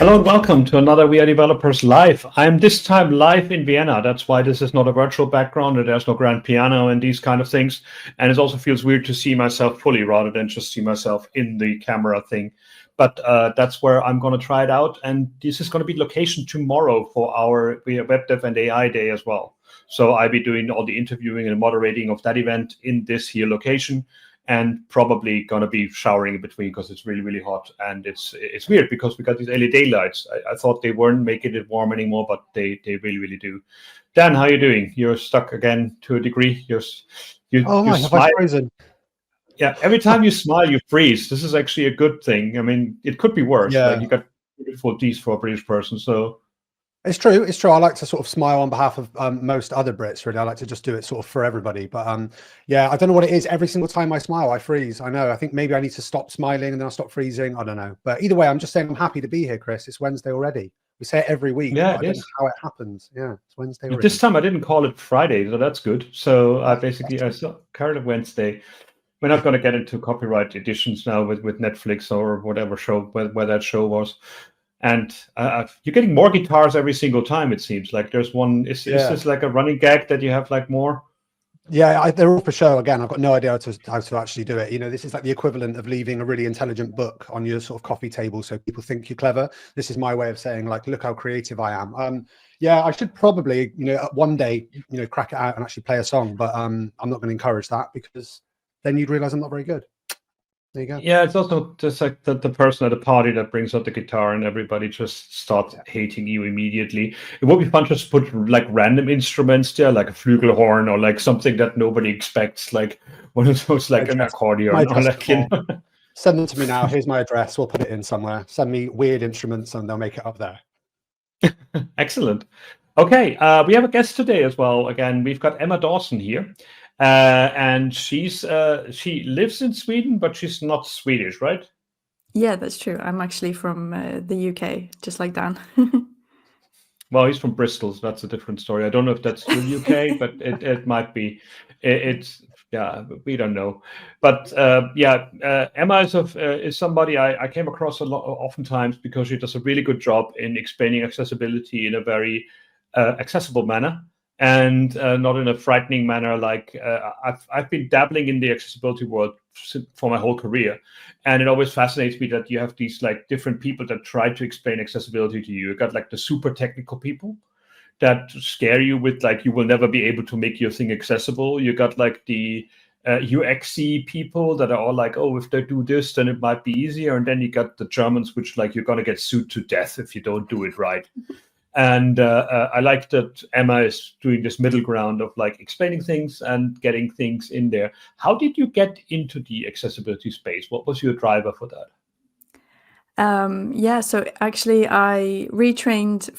Hello and welcome to another We Are Developers Live. I'm this time live in Vienna. That's why this is not a virtual background, and there's no grand piano and these kind of things. And it also feels weird to see myself fully rather than just see myself in the camera thing. But that's where I'm going to try it out. And this is going to be location tomorrow for our Web Dev and AI Day as well. So I'll be doing all the interviewing and moderating of that event in this here location. And probably gonna be showering in between because it's really, really hot. And it's weird because we got these LED lights. I thought they weren't making it warm anymore, but they really, really do. Dan, how are you doing? You're stuck again to a degree. You Have I frozen? Yeah, every time you smile, you freeze. This is actually a good thing. I mean, it could be worse. Yeah. Like you got beautiful teeth for a British person, so. It's true. It's true. I like to sort of smile on behalf of most other Brits, really. I like to just do it sort of for everybody. But yeah, I don't know what it is. Every single time I smile, I freeze. I know. I think maybe I need to stop smiling and then I'll stop freezing. I don't know. But either way, I'm just saying I'm happy to be here, Chris. It's Wednesday already. We say it every week. Yeah, but I don't know how it happens. Yeah, it's Wednesday already. This time I didn't call it Friday, so that's good. So I carried it Wednesday. We're not going to get into copyright editions now with Netflix or whatever show where that show was. And you're getting more guitars every single time, it seems. Like there's one, is this like a running gag that you have like more? Yeah, they're all for show. Again, I've got no idea how to actually do it. You know, this is like the equivalent of leaving a really intelligent book on your sort of coffee table so people think you're clever. This is my way of saying, like, look how creative I am. Yeah, I should probably, one day, crack it out and actually play a song. But I'm not going to encourage that because then you'd realize I'm not very good. There you go. Yeah, it's also just like the person at a party that brings out the guitar and everybody just starts hating you immediately. It would be fun to just put like random instruments there, like a flugelhorn or like something that nobody expects, like one of those, like an accordion. Or like, Send them to me now. Here's my address. We'll put it in somewhere. Send me weird instruments and they'll make it up there. Excellent. Okay, we have a guest today as well. Again, we've got Emma Dawson here. And she lives in Sweden, but she's not Swedish, right? Yeah, that's true. I'm actually from the UK, just like Dan. Well, he's from Bristol, so that's a different story. I don't know if that's the UK, but it might be. We don't know. But Emma is somebody I came across oftentimes because she does a really good job in explaining accessibility in a very accessible manner. And not in a frightening manner. Like I've been dabbling in the accessibility world for my whole career, and it always fascinates me that you have these like different people that try to explain accessibility to you. You got like the super technical people that scare you with like you will never be able to make your thing accessible. You got like the UXy people that are all like, oh, if they do this, then it might be easier. And then you got the Germans, which like you're gonna get sued to death if you don't do it right. And I like that Emma is doing this middle ground of like explaining things and getting things in there. How did you get into the accessibility space? What was your driver for that? So actually I retrained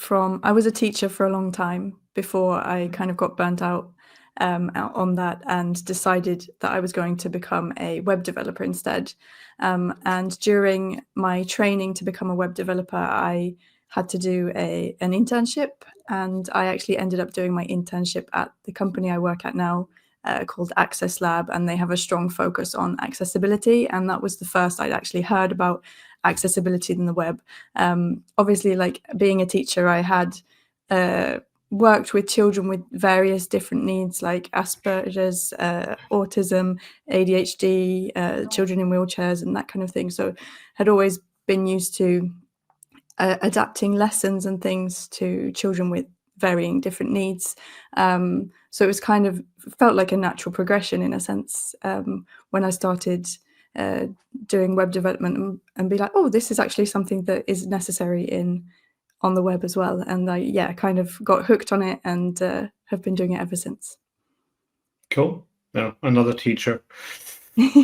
I was a teacher for a long time before I kind of got burnt out on that and decided that I was going to become a web developer instead. And during my training to become a web developer, I had to do an internship, and I actually ended up doing my internship at the company I work at now called Access Lab, and they have a strong focus on accessibility, and that was the first I'd actually heard about accessibility in the web. Obviously, like being a teacher, I had worked with children with various different needs like Asperger's, autism, ADHD, children in wheelchairs and that kind of thing, so had always been used to adapting lessons and things to children with varying different needs. So it was kind of felt like a natural progression in a sense when I started doing web development and be like, oh, this is actually something that is necessary on the web as well. And I kind of got hooked on it and have been doing it ever since. Cool. Yeah, another teacher.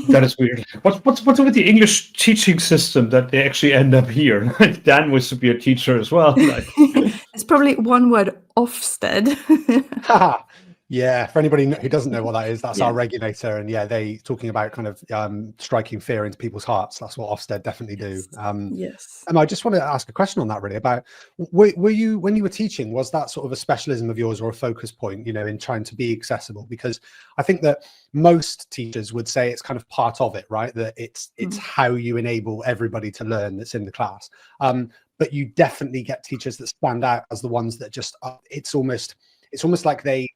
That is weird. What's with the English teaching system that they actually end up here? Dan was to be a teacher as well. Like. It's probably one word, Ofsted. Yeah, for anybody who doesn't know what that is, that's our regulator, and they talking about kind of striking fear into people's hearts. That's what Ofsted definitely do. Yes. And I just want to ask a question on that, really, about were you, when you were teaching, was that sort of a specialism of yours or a focus point, in trying to be accessible? Because I think that most teachers would say it's kind of part of it, right? That it's how you enable everybody to learn that's in the class. but you definitely get teachers that stand out as the ones that just it's almost like they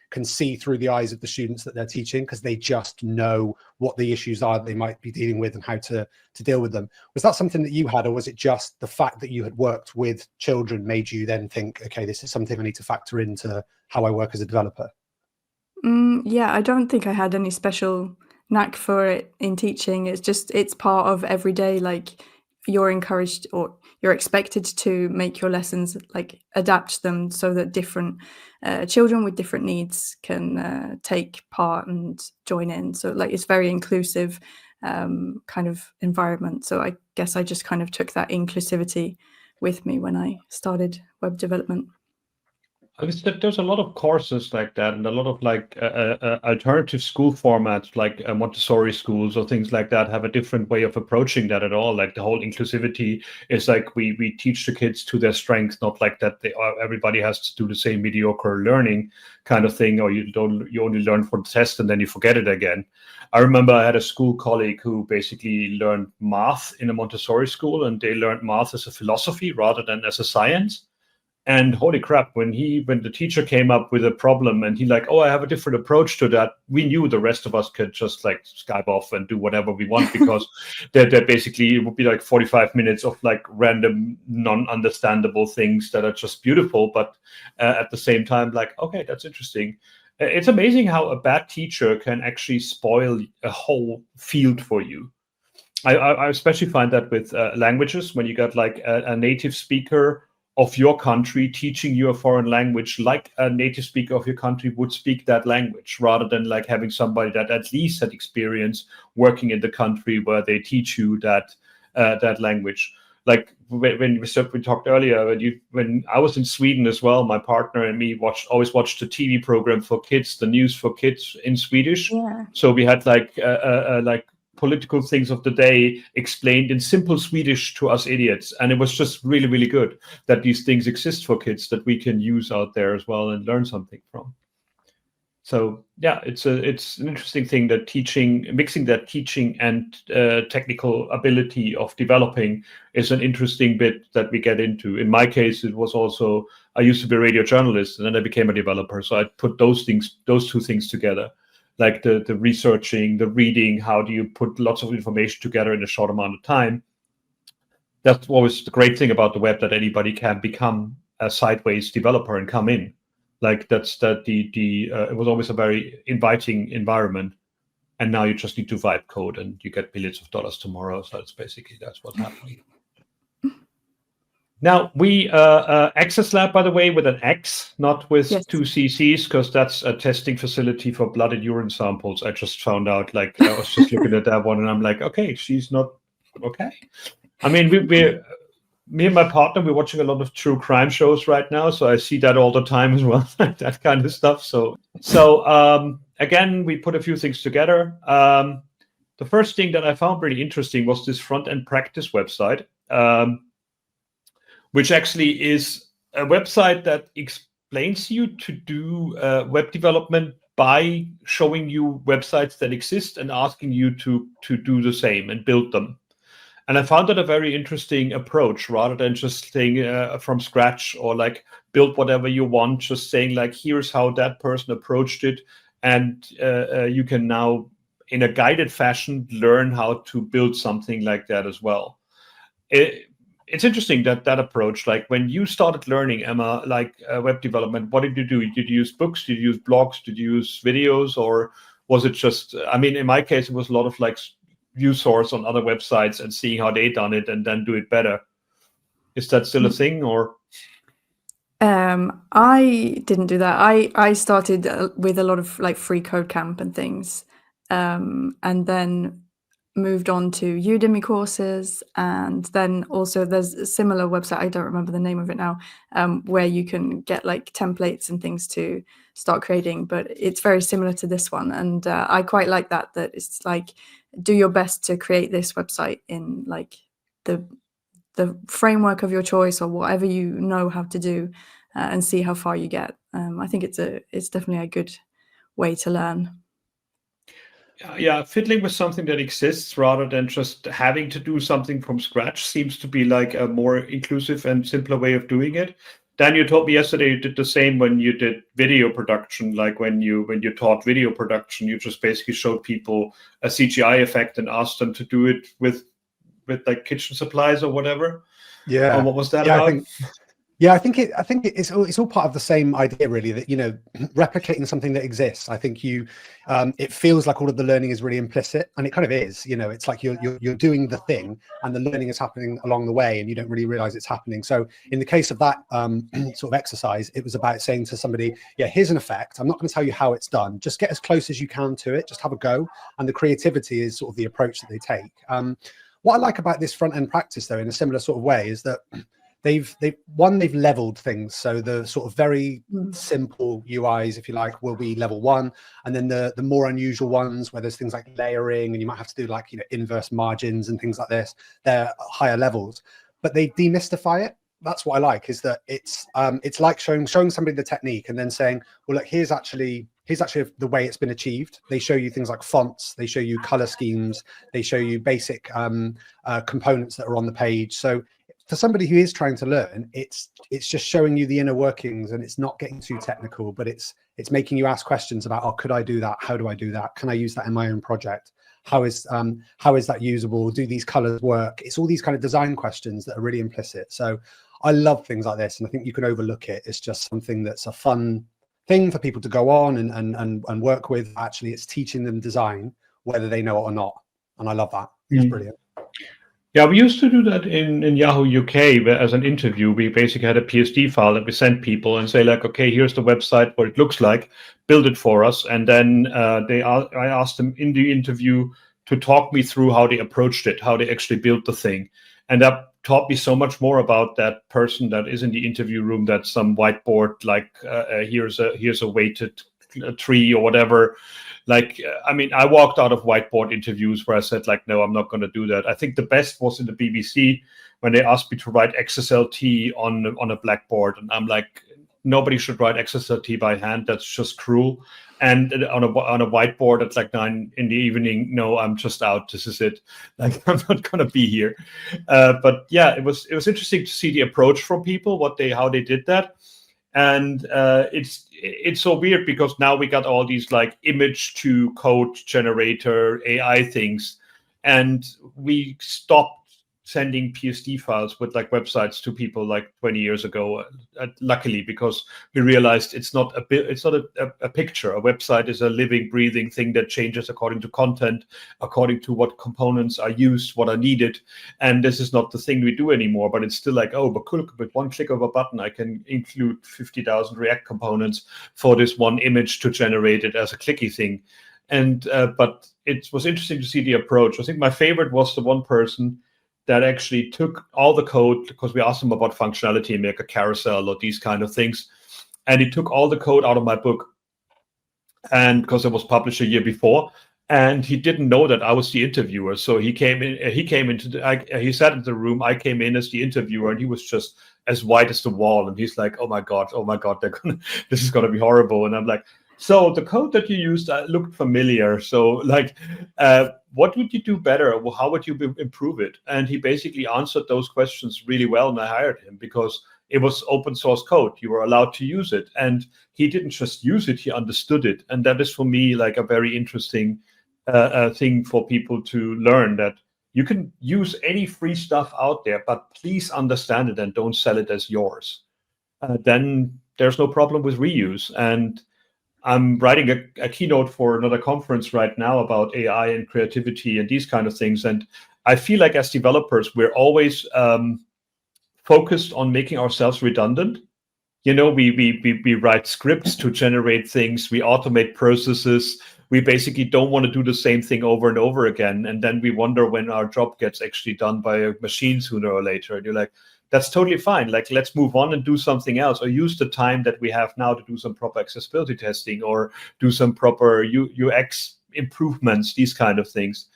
can see through the eyes of the students that they're teaching, because they just know what the issues are they might be dealing with and how to deal with them. Was that something that you had, or was it just the fact that you had worked with children made you then think, okay, this is something I need to factor into how I work as a developer? Yeah, I don't think I had any special knack for it in teaching. It's part of every day. Like, you're encouraged or you're expected to make your lessons, like, adapt them so that different children with different needs can take part and join in. So, like, it's very inclusive kind of environment. So I guess I just kind of took that inclusivity with me when I started web development. I guess that there's a lot of courses like that, and a lot of like alternative school formats, like Montessori schools or things like that, have a different way of approaching that at all. Like the whole inclusivity is like we teach the kids to their strengths, not like that everybody has to do the same mediocre learning kind of thing, or you only learn for the test and then you forget it again. I remember I had a school colleague who basically learned math in a Montessori school, and they learned math as a philosophy rather than as a science. And holy crap, when the teacher came up with a problem and he like, oh, I have a different approach to that, we knew the rest of us could just like Skype off and do whatever we want, because they're basically, it would be like 45 minutes of like random, non-understandable things that are just beautiful. But at the same time, like, okay, that's interesting. It's amazing how a bad teacher can actually spoil a whole field for you. I especially find that with languages, when you got like a native speaker of your country teaching you a foreign language, like a native speaker of your country would speak that language, rather than like having somebody that at least had experience working in the country where they teach you that language. Like when we talked earlier, when I was in Sweden as well, my partner and me always watched the TV program for kids, the news for kids in Swedish. Yeah. So we had like political things of the day explained in simple Swedish to us idiots. And it was just really, really good that these things exist for kids that we can use out there as well and learn something from. So yeah, it's an interesting thing that mixing that teaching and technical ability of developing is an interesting bit that we get into. In my case, it was also, I used to be a radio journalist and then I became a developer. So I put those two things together. Like the researching, the reading, how do you put lots of information together in a short amount of time? That's always the great thing about the web, that anybody can become a sideways developer and come in. Like it was always a very inviting environment. And now you just need to vibe code and you get billions of dollars tomorrow. So that's what's happening. Now, we Access Lab, by the way, with an X, not with two CCs, because that's a testing facility for blood and urine samples. I just found out, like, I was just looking at that one and I'm like, okay, she's not okay. I mean, me and my partner, we're watching a lot of true crime shows right now, so I see that all the time as well, that kind of stuff. So again, we put a few things together. The first thing that I found really interesting was this front-end practice website. Which actually is a website that explains you to do web development by showing you websites that exist and asking you to do the same and build them. And I found that a very interesting approach, rather than just saying from scratch or like build whatever you want, just saying like, here's how that person approached it. And you can now, in a guided fashion, learn how to build something like that as well. It's interesting that approach. Like when you started learning, Emma, like web development, what did you do? Did you use books? Did you use blogs? Did you use videos? Or was it just, I mean, in my case, it was a lot of like view source on other websites and seeing how they done it and then do it better. Is that still a thing, or? I didn't do that. I started with a lot of like free code camp and things, and then moved on to Udemy courses, and then also there's a similar website, I don't remember the name of it now, where you can get like templates and things to start creating, but it's very similar to this one. And I quite like that it's like, do your best to create this website in like the framework of your choice or whatever you know how to do, and see how far you get. I think it's definitely a good way to learn. yeah, fiddling with something that exists rather than just having to do something from scratch seems to be like a more inclusive and simpler way of doing it. Dan, you told me yesterday you did the same when you did video production. Like when you taught video production, you just basically showed people a CGI effect and asked them to do it with like kitchen supplies or whatever. Yeah. Or what was that Yeah, about? I think it's all part of the same idea, really, that, you know, replicating something that exists. I think it feels like all of the learning is really implicit, and it kind of is. You know, it's like you're doing the thing, and the learning is happening along the way, and you don't really realize it's happening. So in the case of that sort of exercise, it was about saying to somebody, yeah, here's an effect. I'm not going to tell you how it's done. Just get as close as you can to it. Just have a go. And the creativity is sort of the approach that they take. What I like about this front end practice, though, in a similar sort of way, is that they've leveled things. So the sort of very simple UIs, if you like, will be level 1, and then the more unusual ones, where there's things like layering, and you might have to do like, you know, inverse margins and things like this, they're higher levels. But they demystify it. That's what I like, is that it's like showing somebody the technique and then saying, well, look, here's actually the way it's been achieved. They show you things like fonts, they show you color schemes, they show you basic components that are on the page. So for somebody who is trying to learn, it's just showing you the inner workings, and it's not getting too technical, but it's making you ask questions about, oh, could I do that? How do I do that? Can I use that in my own project? How is that usable? Do these colors work? It's all these kind of design questions that are really implicit. So I love things like this, and I think you can overlook it. It's just something that's a fun thing for people to go on and work with. Actually, it's teaching them design, whether they know it or not. And I love that. It's brilliant. Yeah, we used to do that in Yahoo UK, where as an interview, we basically had a PSD file that we sent people and say like, okay, here's the website, what it looks like, build it for us. And then I asked them in the interview to talk me through how they approached it, how they actually built the thing. And that taught me so much more about that person that is in the interview room, that some whiteboard, like here's a weighted tree or whatever. Like, I mean, I walked out of whiteboard interviews where I said, like, no, I'm not going to do that. I think the best was in the BBC when they asked me to write XSLT on a blackboard. And I'm like, nobody should write XSLT by hand. That's just cruel. And on a whiteboard at like 9 in the evening, no, I'm just out. This is it. Like, I'm not going to be here. But yeah, it was interesting to see the approach from people, how they did that. And it's so weird because now we got all these like image to code generator AI things, and we stopped sending PSD files with like websites to people like 20 years ago. Luckily, because we realized it's not a picture. A website is a living, breathing thing that changes according to content, according to what components are used, what are needed. And this is not the thing we do anymore. But it's still like, oh, but look, with one click of a button, I can include 50,000 React components for this one image to generate it as a clicky thing. And but it was interesting to see the approach. I think my favorite was the one person that actually took all the code, because we asked him about functionality, make a carousel or these kind of things. And he took all the code out of my book, and because it was published a year before, and he didn't know that I was the interviewer. So he came in, he sat in the room. I came in as the interviewer, and he was just as white as the wall. And he's like, oh my God, this is going to be horrible. And I'm like, so the code that you used looked familiar. So like, what would you do better? How would you improve it? And he basically answered those questions really well. And I hired him because it was open source code. You were allowed to use it. And he didn't just use it, he understood it. And that is for me like a very interesting thing for people to learn, that you can use any free stuff out there, but please understand it and don't sell it as yours. Then there's no problem with reuse. And I'm writing a keynote for another conference right now about AI and creativity and these kind of things. And I feel like as developers, we're always focused on making ourselves redundant. You know, we write scripts to generate things, we automate processes. We basically don't want to do the same thing over and over again. And then we wonder when our job gets actually done by a machine sooner or later. And you're like, that's totally fine. Like, let's move on and do something else, or use the time that we have now to do some proper accessibility testing or do some proper UX improvements, these kind of things.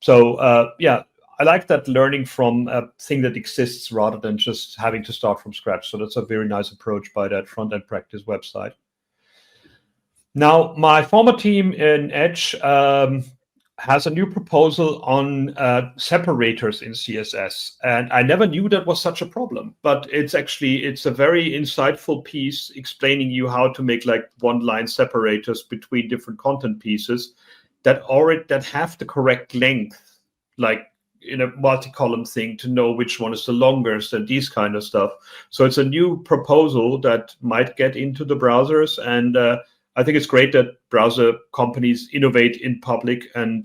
So yeah, I like that, learning from a thing that exists rather than just having to start from scratch. So that's a very nice approach by that front-end practice website. Now, my former team in Edge, has a new proposal on separators in CSS, and I never knew that was such a problem. But it's a very insightful piece explaining you how to make like one-line separators between different content pieces that have the correct length, like in a multi-column thing, to know which one is the longest and these kind of stuff. So it's a new proposal that might get into the browsers, and I think it's great that browser companies innovate in public and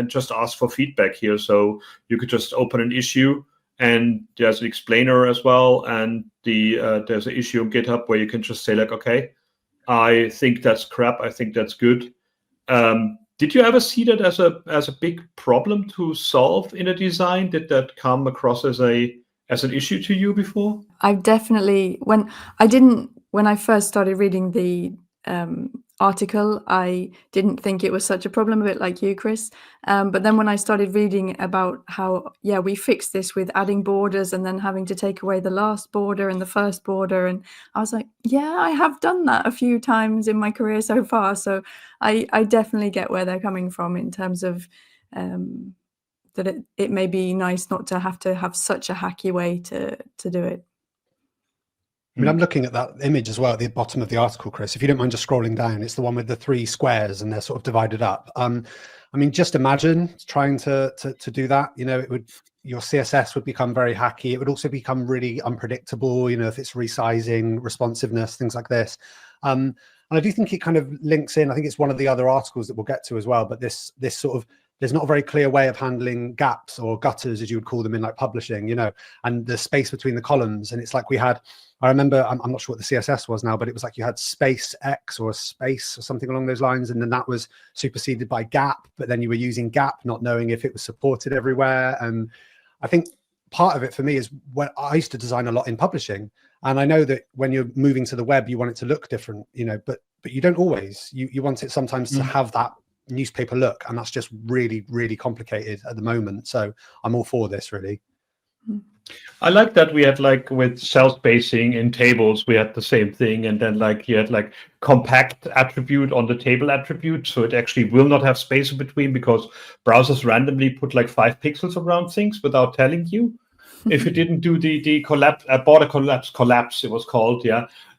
just ask for feedback here. So you could just open an issue, and there's an explainer as well, and there's an issue on GitHub where you can just say like, okay, I think that's crap, I think that's good. Did you ever see that as a big problem to solve in a design? Did that come across as an issue to you before? I've definitely, when I first started reading the article, I didn't think it was such a problem, a bit like you, Chris. But then when I started reading about how, we fixed this with adding borders and then having to take away the last border and the first border, and I was like, I have done that a few times in my career so far. So I definitely get where they're coming from in terms of that it may be nice not to have such a hacky way to do it. I mean, I'm looking at that image as well at the bottom of the article, Chris. If you don't mind just scrolling down, it's the one with the 3 squares and they're sort of divided up. I mean, just imagine trying to do that. You know, your CSS would become very hacky. It would also become really unpredictable. You know, if it's resizing, responsiveness, things like this. And I do think it kind of links in. I think it's one of the other articles that we'll get to as well. But this sort of, there's not a very clear way of handling gaps or gutters, as you would call them in like publishing, you know, and the space between the columns. And it's like I remember, I'm not sure what the CSS was now, but it was like you had space X or a space or something along those lines. And then that was superseded by gap, but then you were using gap, not knowing if it was supported everywhere. And I think part of it for me is when I used to design a lot in publishing. And I know that when you're moving to the web, you want it to look different, you know, but you don't always. You want it sometimes to have that newspaper look, and that's just really, really complicated at the moment. So I'm all for this, really. I like that we had like with cell spacing in tables, we had the same thing, and then like you had like compact attribute on the table attribute, so it actually will not have space in between because browsers randomly put like 5 pixels around things without telling you. If you didn't do the collapse, border collapse, it was called,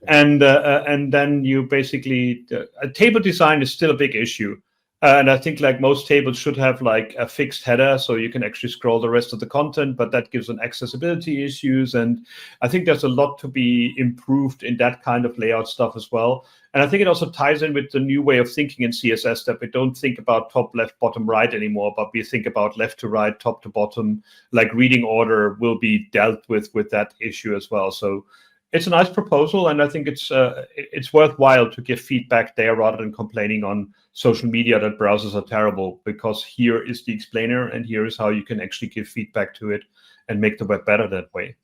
and then you basically a table design is still a big issue. And I think like most tables should have like a fixed header so you can actually scroll the rest of the content, but that gives an accessibility issues. And I think there's a lot to be improved in that kind of layout stuff as well. And I think it also ties in with the new way of thinking in CSS, that we don't think about top, left, bottom, right anymore, but we think about left to right, top to bottom. Like reading order will be dealt with that issue as well. So it's a nice proposal, and I think it's worthwhile to give feedback there rather than complaining on social media that browsers are terrible, because here is the explainer and here is how you can actually give feedback to it and make the web better that way.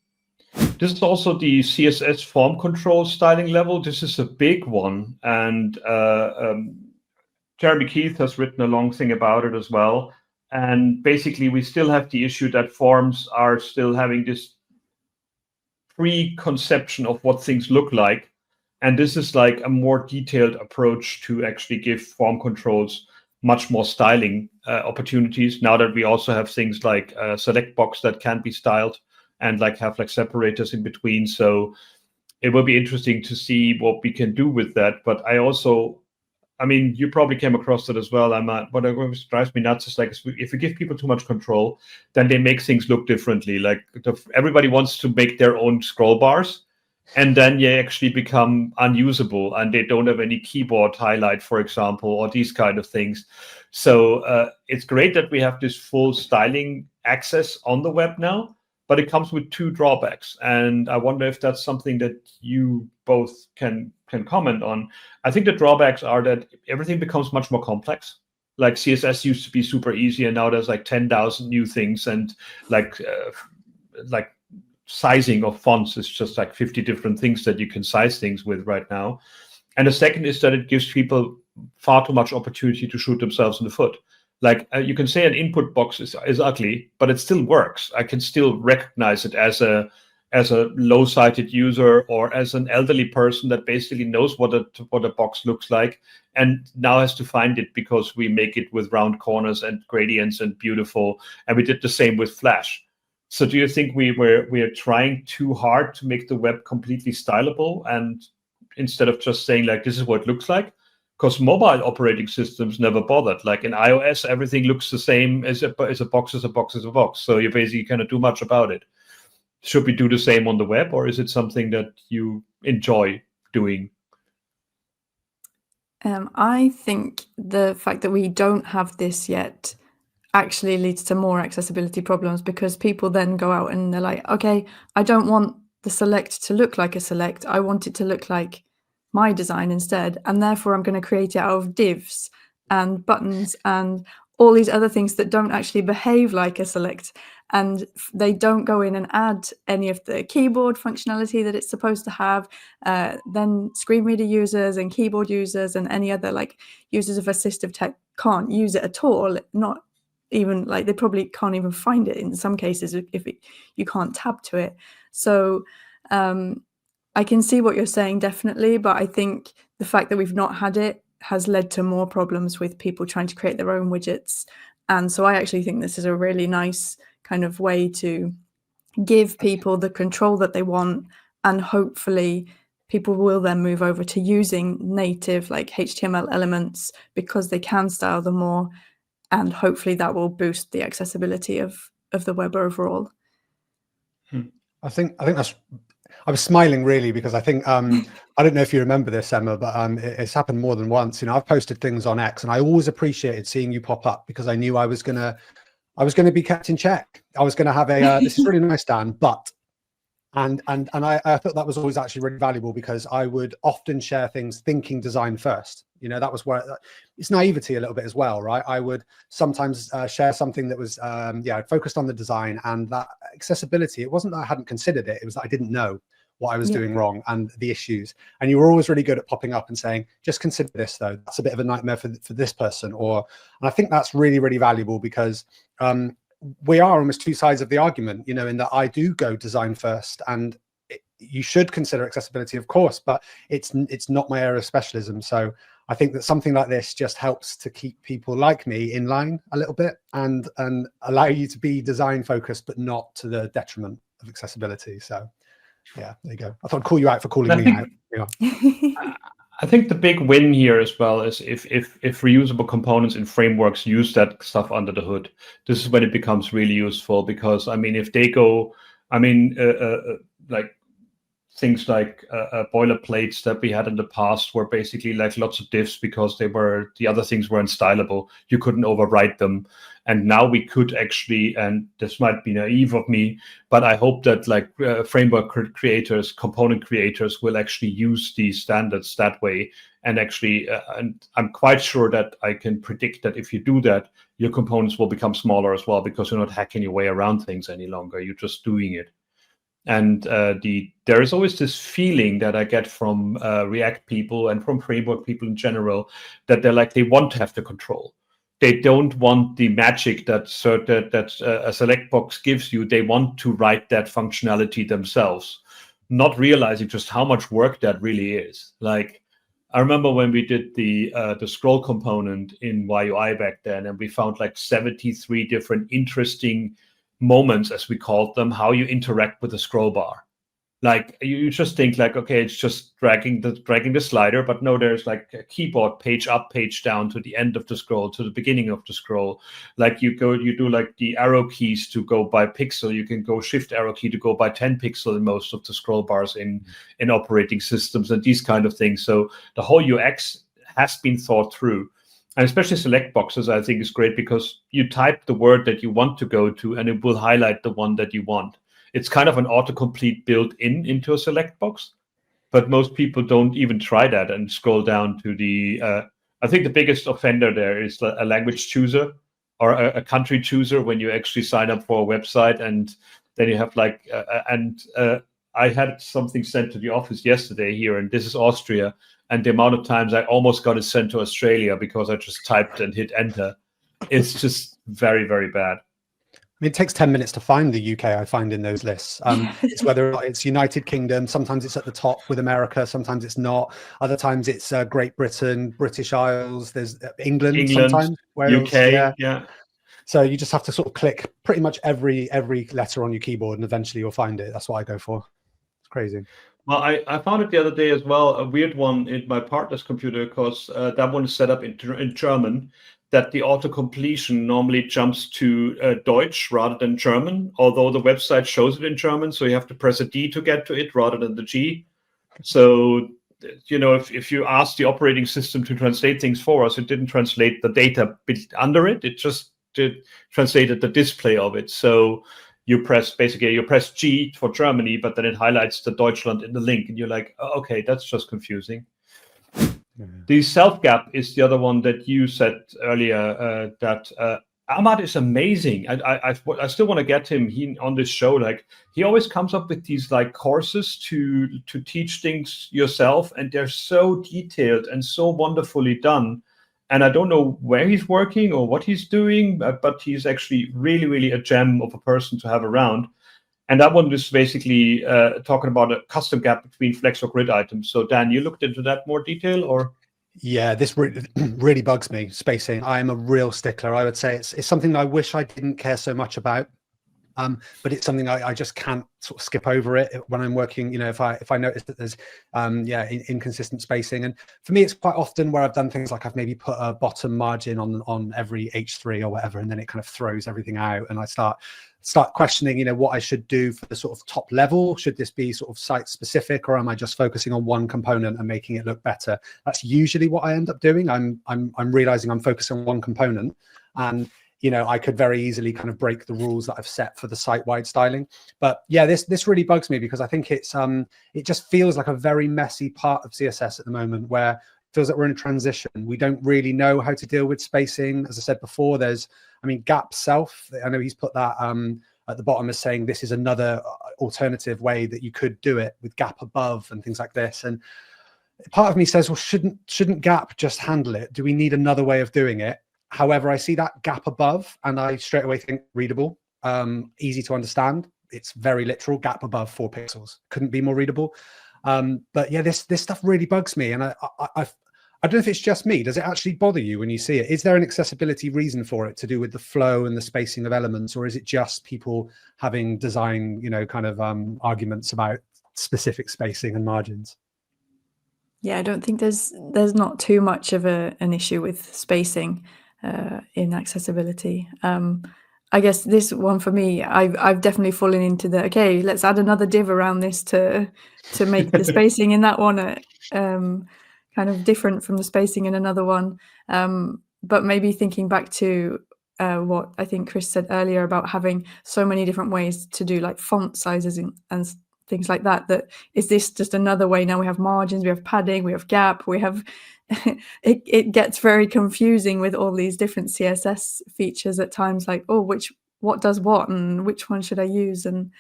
This is also the CSS form control styling level. This is a big one, and Jeremy Keith has written a long thing about it as well. And basically, we still have the issue that forms are still having this preconception of what things look like. And this is like a more detailed approach to actually give form controls much more styling opportunities, now that we also have things like a select box that can be styled and like have like separators in between. So it will be interesting to see what we can do with that. But I mean, you probably came across that as well. What drives me nuts is like, if you give people too much control, then they make things look differently. Like everybody wants to make their own scroll bars, and then they actually become unusable, and they don't have any keyboard highlight, for example, or these kind of things. So it's great that we have this full styling access on the web now, but it comes with 2 drawbacks. And I wonder if that's something that you both can comment on. I think the drawbacks are that everything becomes much more complex. Like CSS used to be super easy, and now there's like 10,000 new things, and like sizing of fonts is just like 50 different things that you can size things with right now. And the second is that it gives people far too much opportunity to shoot themselves in the foot. Like you can say an input box is ugly, but it still works. I can still recognize it as a as a low-sighted user or as an elderly person that basically knows what a box looks like and now has to find it because we make it with round corners and gradients and beautiful, and we did the same with Flash. So do you think we are trying too hard to make the web completely stylable, and instead of just saying like this is what it looks like? Because mobile operating systems never bothered. Like in iOS, everything looks the same as a box is a box is a box. So you basically cannot do much about it. Should we do the same on the web, or is it something that you enjoy doing? I think the fact that we don't have this yet actually leads to more accessibility problems, because people then go out and they're like, okay, I don't want the select to look like a select. I want it to look like my design instead. And therefore, I'm going to create it out of divs and buttons and all these other things that don't actually behave like a select. And they don't go in and add any of the keyboard functionality that it's supposed to have. Then screen reader users and keyboard users and any other like users of assistive tech can't use it at all. Not even like they probably can't even find it in some cases if you can't tab to it. So I can see what you're saying, definitely, but I think the fact that we've not had it has led to more problems with people trying to create their own widgets. And so I actually think this is a really nice kind of way to give people the control that they want, and hopefully people will then move over to using native like HTML elements because they can style them more, and hopefully that will boost the accessibility of the web overall. I think that's. I was smiling really because I think I don't know if you remember this, Emma, but it's happened more than once. You know, I've posted things on X, and I always appreciated seeing you pop up because I knew I was gonna be kept in check. I was gonna have a this is really nice, Dan, but and I thought that was always actually really valuable because I would often share things thinking design first. You know, that was where it's naivety a little bit as well, right? I would sometimes share something that was focused on the design and that accessibility. It wasn't that I hadn't considered it, it was that I didn't know what I was doing wrong and the issues. And you were always really good at popping up and saying, just consider this though, that's a bit of a nightmare for this person. And I think that's really, really valuable because we are almost two sides of the argument, you know, in that I do go design first, and you should consider accessibility, of course, but it's not my area of specialism. So I think that something like this just helps to keep people like me in line a little bit and allow you to be design focused, but not to the detriment of accessibility. So yeah, there you go. I thought I'd call you out for calling me out. Yeah. I think the big win here as well is if reusable components in frameworks use that stuff under the hood. This is when it becomes really useful, because I mean, if they go, I mean, like things like boilerplates that we had in the past were basically like lots of diffs because the other things weren't stylable. You couldn't overwrite them. And now we could actually, and this might be naive of me, but I hope that like framework creators, component creators will actually use these standards that way. And actually, and I'm quite sure that I can predict that if you do that, your components will become smaller as well, because you're not hacking your way around things any longer. You're just doing it. And there is always this feeling that I get from React people and from framework people in general that they want to have the control. They don't want the magic that a select box gives you. They want to write that functionality themselves, not realizing just how much work that really is. Like, I remember when we did the scroll component in YUI back then, and we found like 73 different interesting moments, as we called them, how you interact with the scroll bar. Like you just think like, okay, it's just dragging the slider, but no, there's like a keyboard page up, page down to the end of the scroll, to the beginning of the scroll. Like you do like the arrow keys to go by pixel. You can go shift arrow key to go by 10 pixel in most of the scroll bars in operating systems and these kind of things. So the whole UX has been thought through. And especially select boxes, I think, is great because you type the word that you want to go to and it will highlight the one that you want. It's kind of an autocomplete built into a select box, but most people don't even try that and scroll down to the, I think the biggest offender there is a language chooser or a country chooser when you actually sign up for a website, and then you have like, I had something sent to the office yesterday here, and this is Austria. And the amount of times I almost got it sent to Australia because I just typed and hit enter. It's just very, very bad. mean, it takes 10 minutes to find the UK, I find, in those lists. It's whether or not it's United Kingdom. Sometimes it's at the top with America. Sometimes it's not. Other times it's Great Britain, British Isles. There's England sometimes. Wales, UK, yeah. So you just have to sort of click pretty much every letter on your keyboard, and eventually you'll find it. That's what I go for. It's crazy. Well, I found it the other day as well, a weird one in my partner's computer, because that one is set up in German, that the auto-completion normally jumps to Deutsch rather than German, although the website shows it in German, so you have to press a D to get to it rather than the G. So, you know, if you ask the operating system to translate things for us, it didn't translate the data bit under it, it just translated the display of it. So you press G for Germany, but then it highlights the Deutschland in the link, and you're like, oh, okay, that's just confusing. The self gap is the other one that you said earlier. That Ahmad is amazing. I still want to get him on this show. Like, he always comes up with these like courses to teach things yourself, and they're so detailed and so wonderfully done. And I don't know where he's working or what he's doing, but he's actually really, really a gem of a person to have around. And that one is basically talking about a custom gap between flex or grid items. So Dan, you looked into that more detail, or? Yeah, this really bugs me, spacing. I am a real stickler. I would say it's something that I wish I didn't care so much about. But it's something I just can't sort of skip over it when I'm working. You know, if I notice that there's inconsistent spacing, and for me it's quite often where I've done things like I've maybe put a bottom margin on every H3 or whatever, and then it kind of throws everything out, and I start questioning, you know, what I should do for the sort of top level. Should this be sort of site specific, or am I just focusing on one component and making it look better? That's usually what I end up doing. I'm realizing I'm focusing on one component, and you know, I could very easily kind of break the rules that I've set for the site-wide styling. But yeah, this really bugs me, because I think it's it just feels like a very messy part of CSS at the moment, where it feels like we're in a transition. We don't really know how to deal with spacing. As I said before, gap self. I know he's put that at the bottom as saying this is another alternative way that you could do it with gap above and things like this. And part of me says, well, shouldn't gap just handle it? Do we need another way of doing it? However, I see that gap above and I straight away think readable, easy to understand. It's very literal, gap above 4 pixels. Couldn't be more readable. But yeah, this stuff really bugs me. And I don't know if it's just me. Does it actually bother you when you see it? Is there an accessibility reason for it to do with the flow and the spacing of elements? Or is it just people having design, you know, kind of arguments about specific spacing and margins? Yeah, I don't think there's not too much of an issue with spacing in accessibility. I guess this one for me, I've definitely fallen into okay, let's add another div around this to make the spacing in that one kind of different from the spacing in another one. But maybe thinking back to what I think Chris said earlier about having so many different ways to do like font sizes and things like that, is this just another way? Now we have margins, we have padding, we have gap, we have it gets very confusing with all these different CSS features at times, like, oh, what does what and which one should I use? And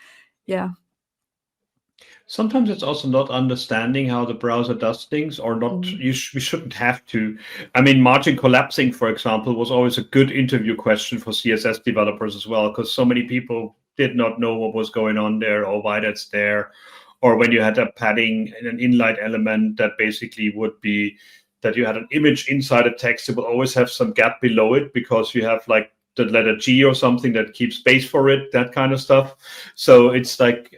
yeah. Sometimes it's also not understanding how the browser does things, or not. We shouldn't have to. I mean, margin collapsing, for example, was always a good interview question for CSS developers as well, because so many people did not know what was going on there or why that's there. Or when you had a padding and an inline element that basically would be that you had an image inside a text, it will always have some gap below it because you have like the letter G or something that keeps space for it, that kind of stuff. So it's like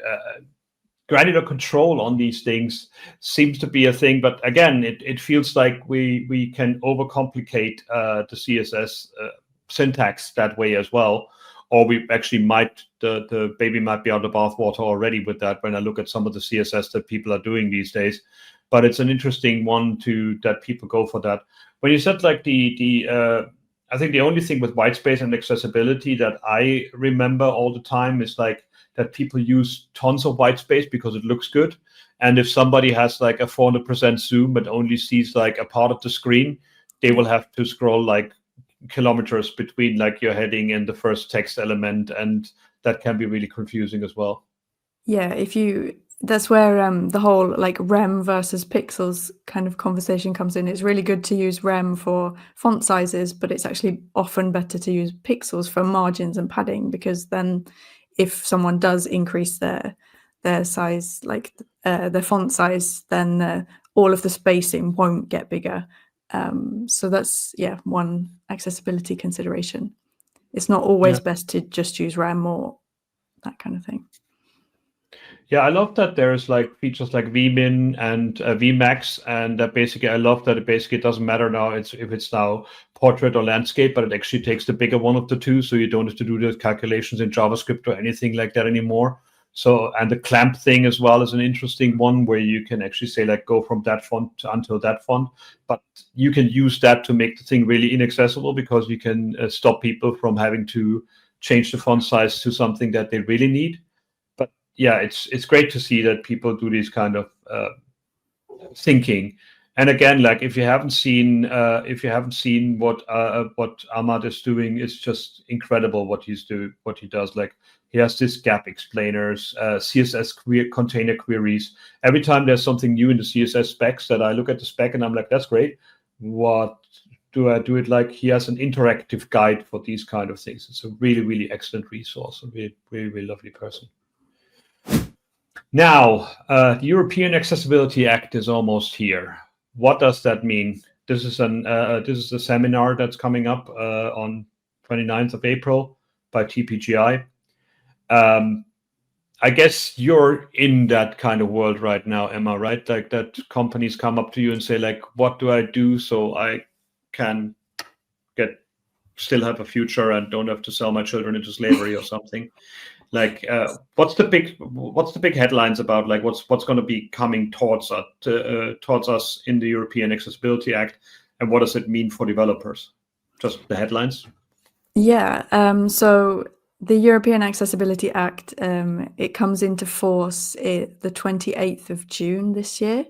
granular control on these things seems to be a thing, but again, it feels like we can overcomplicate the CSS syntax that way as well, or we actually might the baby might be out of the bathwater already with that. When I look at some of the CSS that people are doing these days, but it's an interesting one that people go for that. When you said like I think the only thing with white space and accessibility that I remember all the time is like that people use tons of white space because it looks good. And if somebody has like a 400% zoom but only sees like a part of the screen, they will have to scroll like kilometers between like your heading and the first text element. And that can be really confusing as well. Yeah, if you that's where the whole like rem versus pixels kind of conversation comes in. It's really good to use rem for font sizes, but it's actually often better to use pixels for margins and padding, because then if someone does increase their size, like their font size, then all of the spacing won't get bigger. So that's one accessibility consideration. It's not always best to just use rem or that kind of thing. Yeah, I love that there's like features like vmin and vmax, and that basically I love that it doesn't matter now if it's now portrait or landscape, but it actually takes the bigger one of the two, so you don't have to do the calculations in JavaScript or anything like that anymore. So, and the clamp thing as well is an interesting one, where you can actually say like go from that font until that font, but you can use that to make the thing really inaccessible, because you can stop people from having to change the font size to something that they really need. But yeah, it's great to see that people do this kind of thinking. And again, like if you haven't seen what Ahmad is doing, it's just incredible what he does. Like he has this gap explainers, CSS container queries. Every time there's something new in the CSS specs, that I look at the spec and I'm like, that's great. What do I do it like? He has an interactive guide for these kind of things. It's a really, really excellent resource. A really, really, really lovely person. Now, the European Accessibility Act is almost here. What does that mean? This is a seminar that's coming up on 29th of April by TPGI. I guess you're in that kind of world right now, Emma, right? Like that companies come up to you and say, like, what do I do so I can still have a future and don't have to sell my children into slavery or something? Like, what's the big headlines about, like what's going to be coming towards us in the European Accessibility Act, and what does it mean for developers? Just the headlines. Yeah. So the European Accessibility Act, it comes into force the 28th of June this year.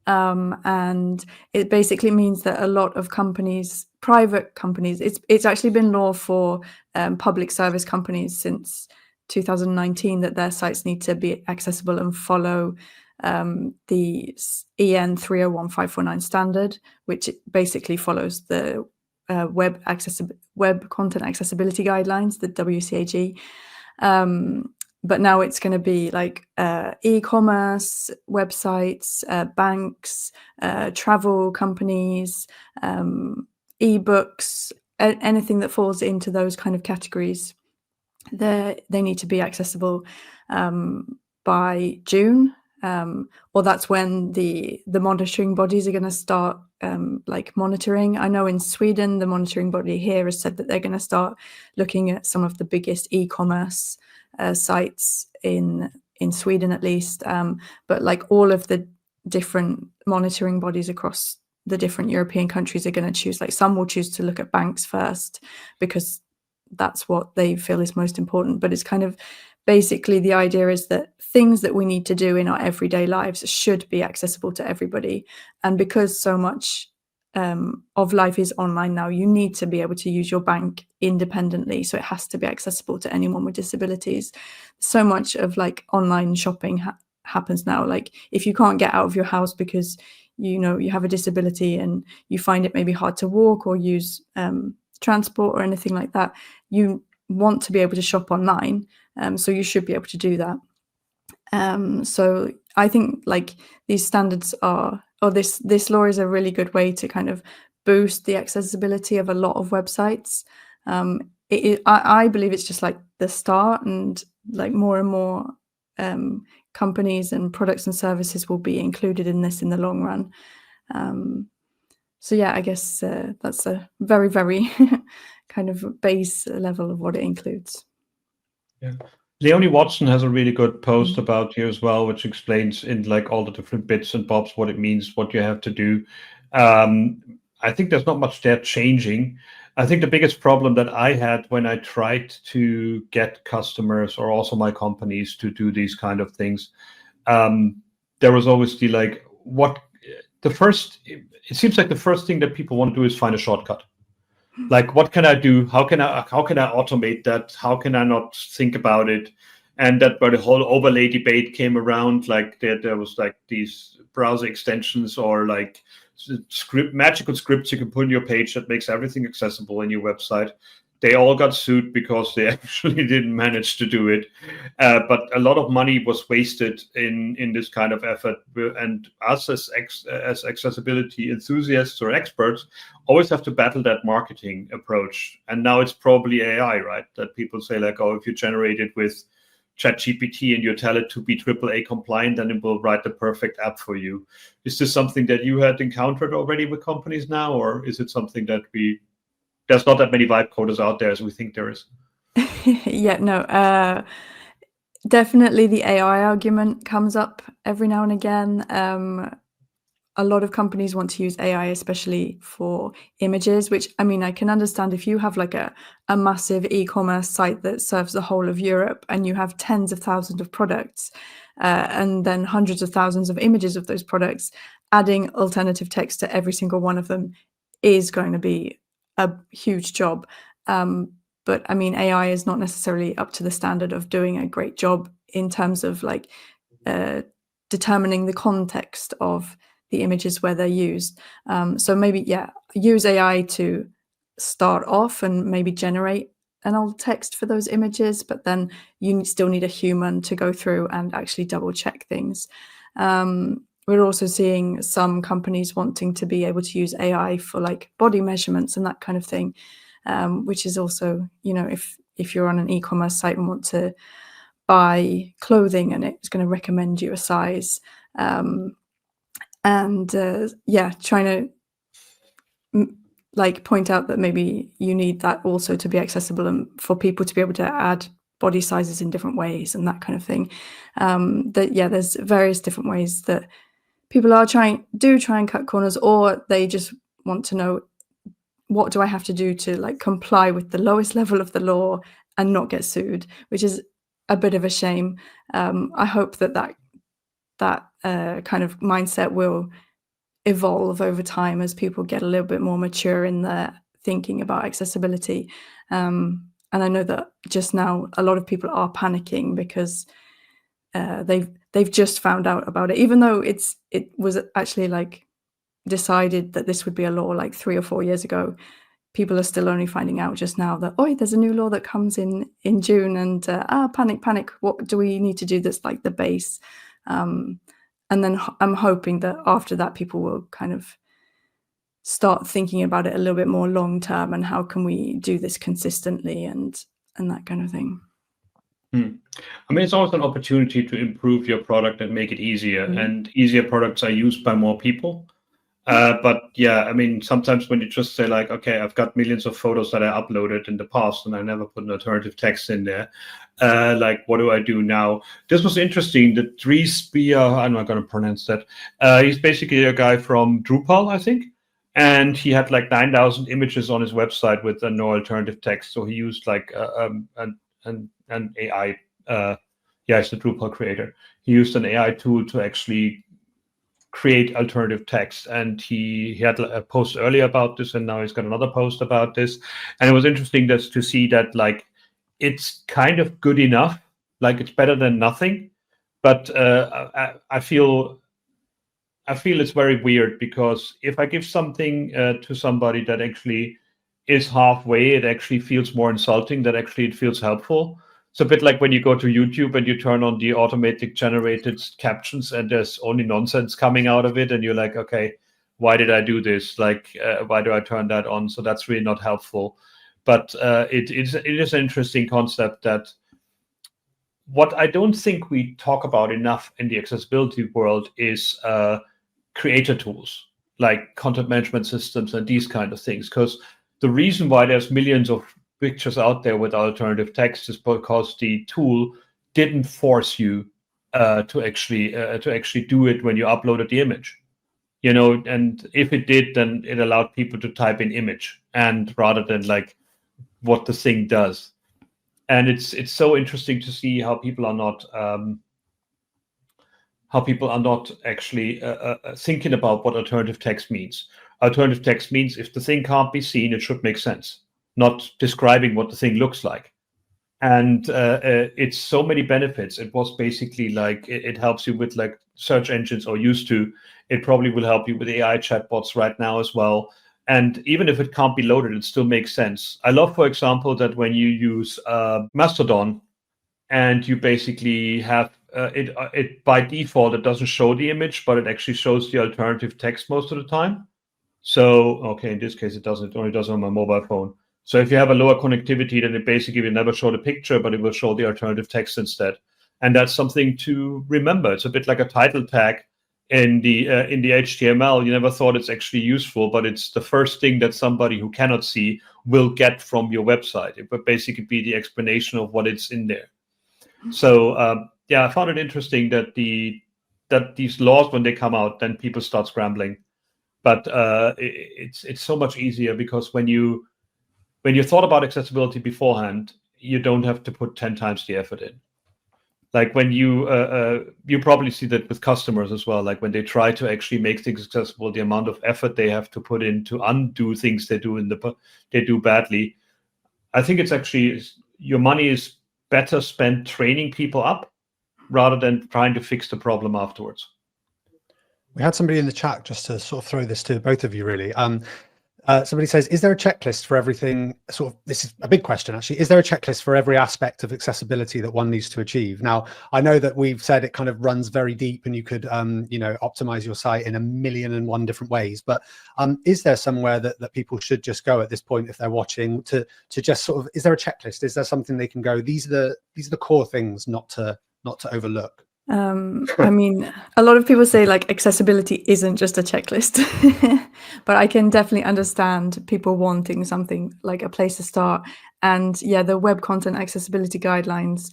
And it basically means that a lot of companies, private companies, it's actually been law for public service companies since 2019 that their sites need to be accessible and follow the EN 301549 standard, which basically follows the web content accessibility guidelines, the WCAG. But now it's going to be like e-commerce websites, banks, travel companies, ebooks, anything that falls into those kind of categories. They need to be accessible by June, or that's when the monitoring bodies are going to start like monitoring. I know in Sweden, the monitoring body here has said that they're going to start looking at some of the biggest e-commerce sites in Sweden, at least. But like all of the different monitoring bodies across the different European countries are going to choose, like some will choose to look at banks first because that's what they feel is most important. But it's kind of basically the idea is that things that we need to do in our everyday lives should be accessible to everybody. And because so much of life is online now, you need to be able to use your bank independently. So it has to be accessible to anyone with disabilities. So much of like online shopping happens now. Like if you can't get out of your house because you have a disability and you find it maybe hard to walk or use transport or anything like that, you want to be able to shop online. So you should be able to do that. So I think like these standards this law is a really good way to kind of boost the accessibility of a lot of websites. I believe it's just like the start, and like more and more companies and products and services will be included in this in the long run. So yeah, I guess that's a very, very kind of base level of what it includes. Yeah. Leonie Watson has a really good post about here as well, which explains in like all the different bits and bobs what it means, what you have to do. I think there's not much there changing. I think the biggest problem that I had when I tried to get customers or also my companies to do these kind of things, there was always it seems like the first thing that people want to do is find a shortcut. Like, what can I do? How can I automate that? How can I not think about it? and that where the whole overlay debate came around, like there was like these browser extensions or like magical scripts you can put in your page that makes everything accessible in your website. They all got sued because they actually didn't manage to do it. But a lot of money was wasted in this kind of effort. And us as accessibility enthusiasts or experts always have to battle that marketing approach. And now it's probably AI, right? That people say like, oh, if you generate it with ChatGPT and you tell it to be AAA compliant, then it will write the perfect app for you. Is this something that you had encountered already with companies now, or is it something that there's not that many vibe coders out there as we think there is? Yeah, no, definitely the AI argument comes up every now and again. A lot of companies want to use AI, especially for images, which, I mean, I can understand if you have like a massive e-commerce site that serves the whole of Europe and you have tens of thousands of products and then hundreds of thousands of images of those products, adding alternative text to every single one of them is going to be a huge job. But I mean, AI is not necessarily up to the standard of doing a great job in terms of like determining the context of the images where they're used. So maybe, yeah, use AI to start off and maybe generate an alt text for those images, but then you still need a human to go through and actually double check things. We're also seeing some companies wanting to be able to use AI for like body measurements and that kind of thing, which is also, you know, if you're on an e-commerce site and want to buy clothing and it's going to recommend you a size, trying to like point out that maybe you need that also to be accessible and for people to be able to add body sizes in different ways and that kind of thing. There's various different ways that people are try and cut corners, or they just want to know, what do I have to do to like comply with the lowest level of the law and not get sued, which is a bit of a shame. I hope that kind of mindset will evolve over time as people get a little bit more mature in their thinking about accessibility. And I know that just now a lot of people are panicking because they've just found out about it, even though it was actually like decided that this would be a law like 3 or 4 years ago. People are still only finding out just now that, oh, there's a new law that comes in June, and panic, what do we need to do that's like the base? And then I'm hoping that after that, people will kind of start thinking about it a little bit more long term and how can we do this consistently and that kind of thing. I mean, it's always an opportunity to improve your product and make it easier, and easier products are used by more people. But yeah, I mean, sometimes when you just say like, okay, I've got millions of photos that I uploaded in the past and I never put an alternative text in there. Like, what do I do now? This was interesting. The Dries Beer, I'm not going to pronounce that. He's basically a guy from Drupal, I think. And he had like 9,000 images on his website with no alternative text. So he used like an AI. He's the Drupal creator. He used an AI tool to actually create alternative text, and he had a post earlier about this, and now he's got another post about this. And it was interesting just to see that like it's kind of good enough, like it's better than nothing. But I feel it's very weird, because if I give something to somebody that actually is halfway, it actually feels more insulting than actually it feels helpful. It's a bit like when you go to YouTube and you turn on the automatic generated captions and there's only nonsense coming out of it, and you're like, okay, why did I do this? Like, why do I turn that on? So that's really not helpful. But it is an interesting concept that what I don't think we talk about enough in the accessibility world is creator tools like content management systems and these kind of things. Because the reason why there's millions of pictures out there with alternative text is because the tool didn't force you to actually do it when you uploaded the image, you know. And if it did, then it allowed people to type in image, and rather than like what the thing does. And it's so interesting to see how people are not actually thinking about what alternative text means. Alternative text means if the thing can't be seen, it should make sense, not describing what the thing looks like. And it's so many benefits. It was basically like it helps you with like search engines, or used to. It probably will help you with AI chatbots right now as well. And even if it can't be loaded, it still makes sense. I love, for example, that when you use Mastodon, and you basically have it by default, it doesn't show the image, but it actually shows the alternative text most of the time. So, okay, in this case, it doesn't. It only does it on my mobile phone. So if you have a lower connectivity, then it basically will never show the picture, but it will show the alternative text instead. And that's something to remember. It's a bit like a title tag in the HTML. You never thought it's actually useful, but it's the first thing that somebody who cannot see will get from your website. It would basically be the explanation of what it's in there. So yeah, I found it interesting that these laws, when they come out, then people start scrambling. But it's so much easier, because when you thought about accessibility beforehand, you don't have to put 10 times the effort in. Like when you probably see that with customers as well. Like when they try to actually make things accessible, the amount of effort they have to put in to undo things they do badly. I think it's actually, your money is better spent training people up rather than trying to fix the problem afterwards. We had somebody in the chat, just to sort of throw this to both of you, really. Somebody says, is there a checklist for everything? Sort of, this is a big question, actually. Is there a checklist for every aspect of accessibility that one needs to achieve? Now, I know that we've said it kind of runs very deep, and you could, optimize your site in 1,000,001 different ways. But is there somewhere that people should just go at this point, if they're watching, to just sort of, is there a checklist? Is there something they can go, these are the core things not to overlook? I mean, a lot of people say like accessibility isn't just a checklist, but I can definitely understand people wanting something like a place to start. And yeah, the web content accessibility guidelines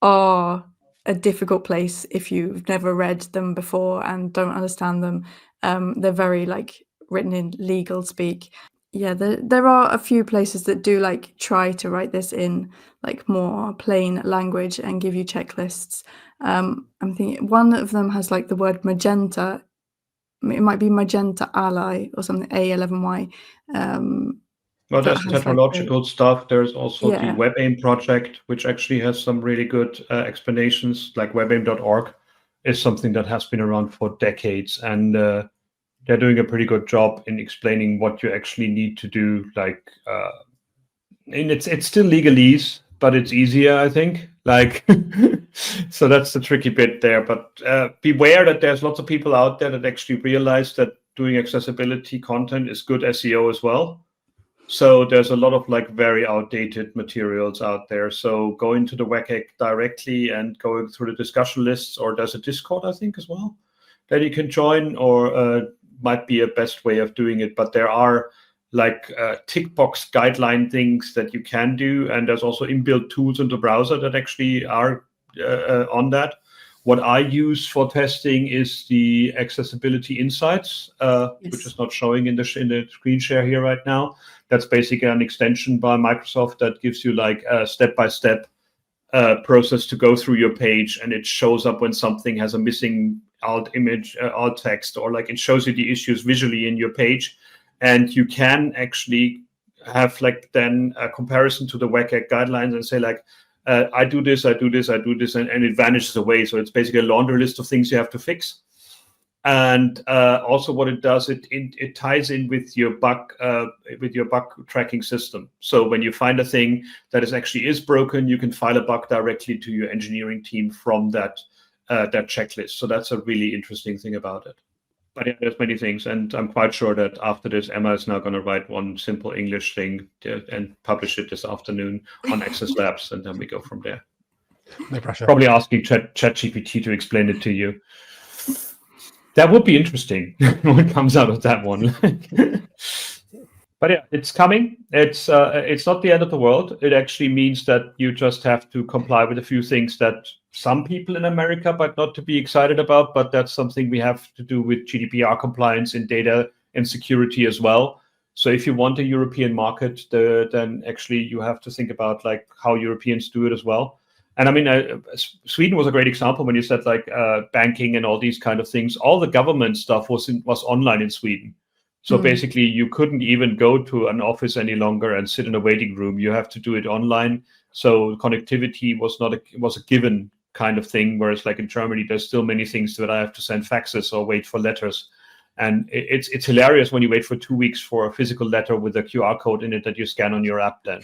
are a difficult place if you've never read them before and don't understand them. They're very like written in legal speak. Yeah, there are a few places that do like try to write this in like more plain language and give you checklists. I'm thinking one of them has like the word magenta. It might be Magenta Ally or something, A11Y. Well, there's technological stuff. There's also the WebAIM project, which actually has some really good explanations. Like webaim.org is something that has been around for decades, and they're doing a pretty good job in explaining what you actually need to do. Like, and it's still legalese, but it's easier, I think. Like, so that's the tricky bit there. But beware that there's lots of people out there that actually realize that doing accessibility content is good SEO as well. So there's a lot of like very outdated materials out there. So going to the WCAG directly and going through the discussion lists, or there's a Discord, I think, as well, that you can join, or might be a best way of doing it. But there are like tick box guideline things that you can do, and there's also inbuilt tools in the browser that actually are on that. What I use for testing is the Accessibility Insights, which is not showing in the screen share here right now. That's basically an extension by Microsoft that gives you like a step-by-step process to go through your page, and it shows up when something has a missing alt image, alt text, or like it shows you the issues visually in your page. And you can actually have like then a comparison to the WCAG guidelines and say like, I do this, I do this, I do this, and it vanishes away. So it's basically a laundry list of things you have to fix. And also what it does, it ties in with your bug tracking system. So when you find a thing that is broken, you can file a bug directly to your engineering team from that checklist. So that's a really interesting thing about it. But yeah, there's many things, and I'm quite sure that after this, Emma is now going to write one simple English thing and publish it this afternoon on Access Labs, and then we go from there. No pressure. Probably asking ChatGPT to explain it to you. That would be interesting when it comes out of that one. But yeah, it's coming. It's not the end of the world. It actually means that you just have to comply with a few things that some people in America might not to be excited about, but that's something we have to do with GDPR compliance in data and security as well. So if you want a European market, then actually you have to think about like how Europeans do it as well. And I mean, Sweden was a great example when you said like banking and all these kind of things. All the government stuff was online in Sweden. So basically, you couldn't even go to an office any longer and sit in a waiting room. You have to do it online. So connectivity was a given kind of thing, whereas like in Germany, there's still many things that I have to send faxes or wait for letters. And it's hilarious when you wait for 2 weeks for a physical letter with a QR code in it that you scan on your app then.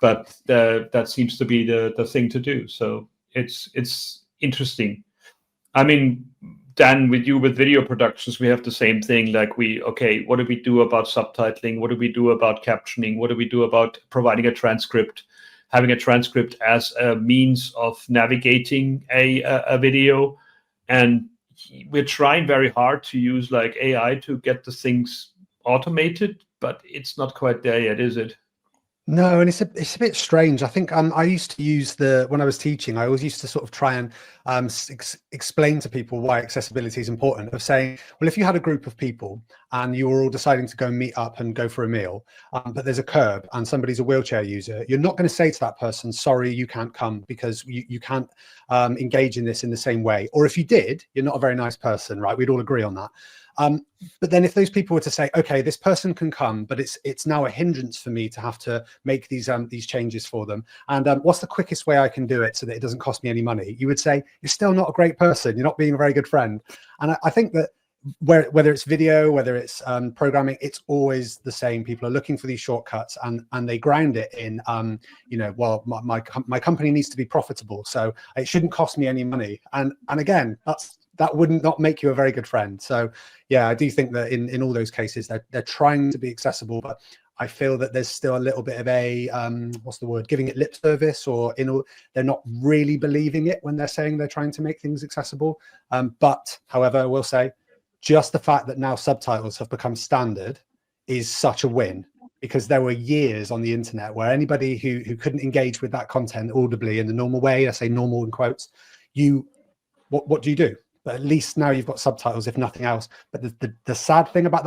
But that seems to be the thing to do. So it's interesting. I mean, Dan, with video productions, we have the same thing. Like what do we do about subtitling? What do we do about captioning? What do we do about providing a transcript? Having a transcript as a means of navigating a video. And we're trying very hard to use like AI to get the things automated, but it's not quite there yet, is it? No, and it's a bit strange. I think I used to use when I was teaching, I always used to sort of try and explain to people why accessibility is important, of saying, well, if you had a group of people and you were all deciding to go meet up and go for a meal, but there's a curb and somebody's a wheelchair user, you're not going to say to that person, sorry, you can't come because you can't engage in this in the same way. Or if you did, you're not a very nice person, right? We'd all agree on that. But then if those people were to say, okay, this person can come, but it's now a hindrance for me to have to make these changes for them. And what's the quickest way I can do it so that it doesn't cost me any money? You would say, you're still not a great person. You're not being a very good friend. And I think that whether it's video, whether it's programming, it's always the same. People are looking for these shortcuts and they ground it in, well, my company needs to be profitable, so it shouldn't cost me any money. And again, that would not make you a very good friend. So yeah, I do think that in all those cases, they're trying to be accessible, but I feel that there's still a little bit of a, what's the word, giving it lip service, or they're not really believing it when they're saying they're trying to make things accessible. But however, I will say, just the fact that now subtitles have become standard is such a win, because there were years on the internet where anybody who couldn't engage with that content audibly in the normal way, I say normal in quotes, what do you do? But at least now you've got subtitles, if nothing else. But the sad thing about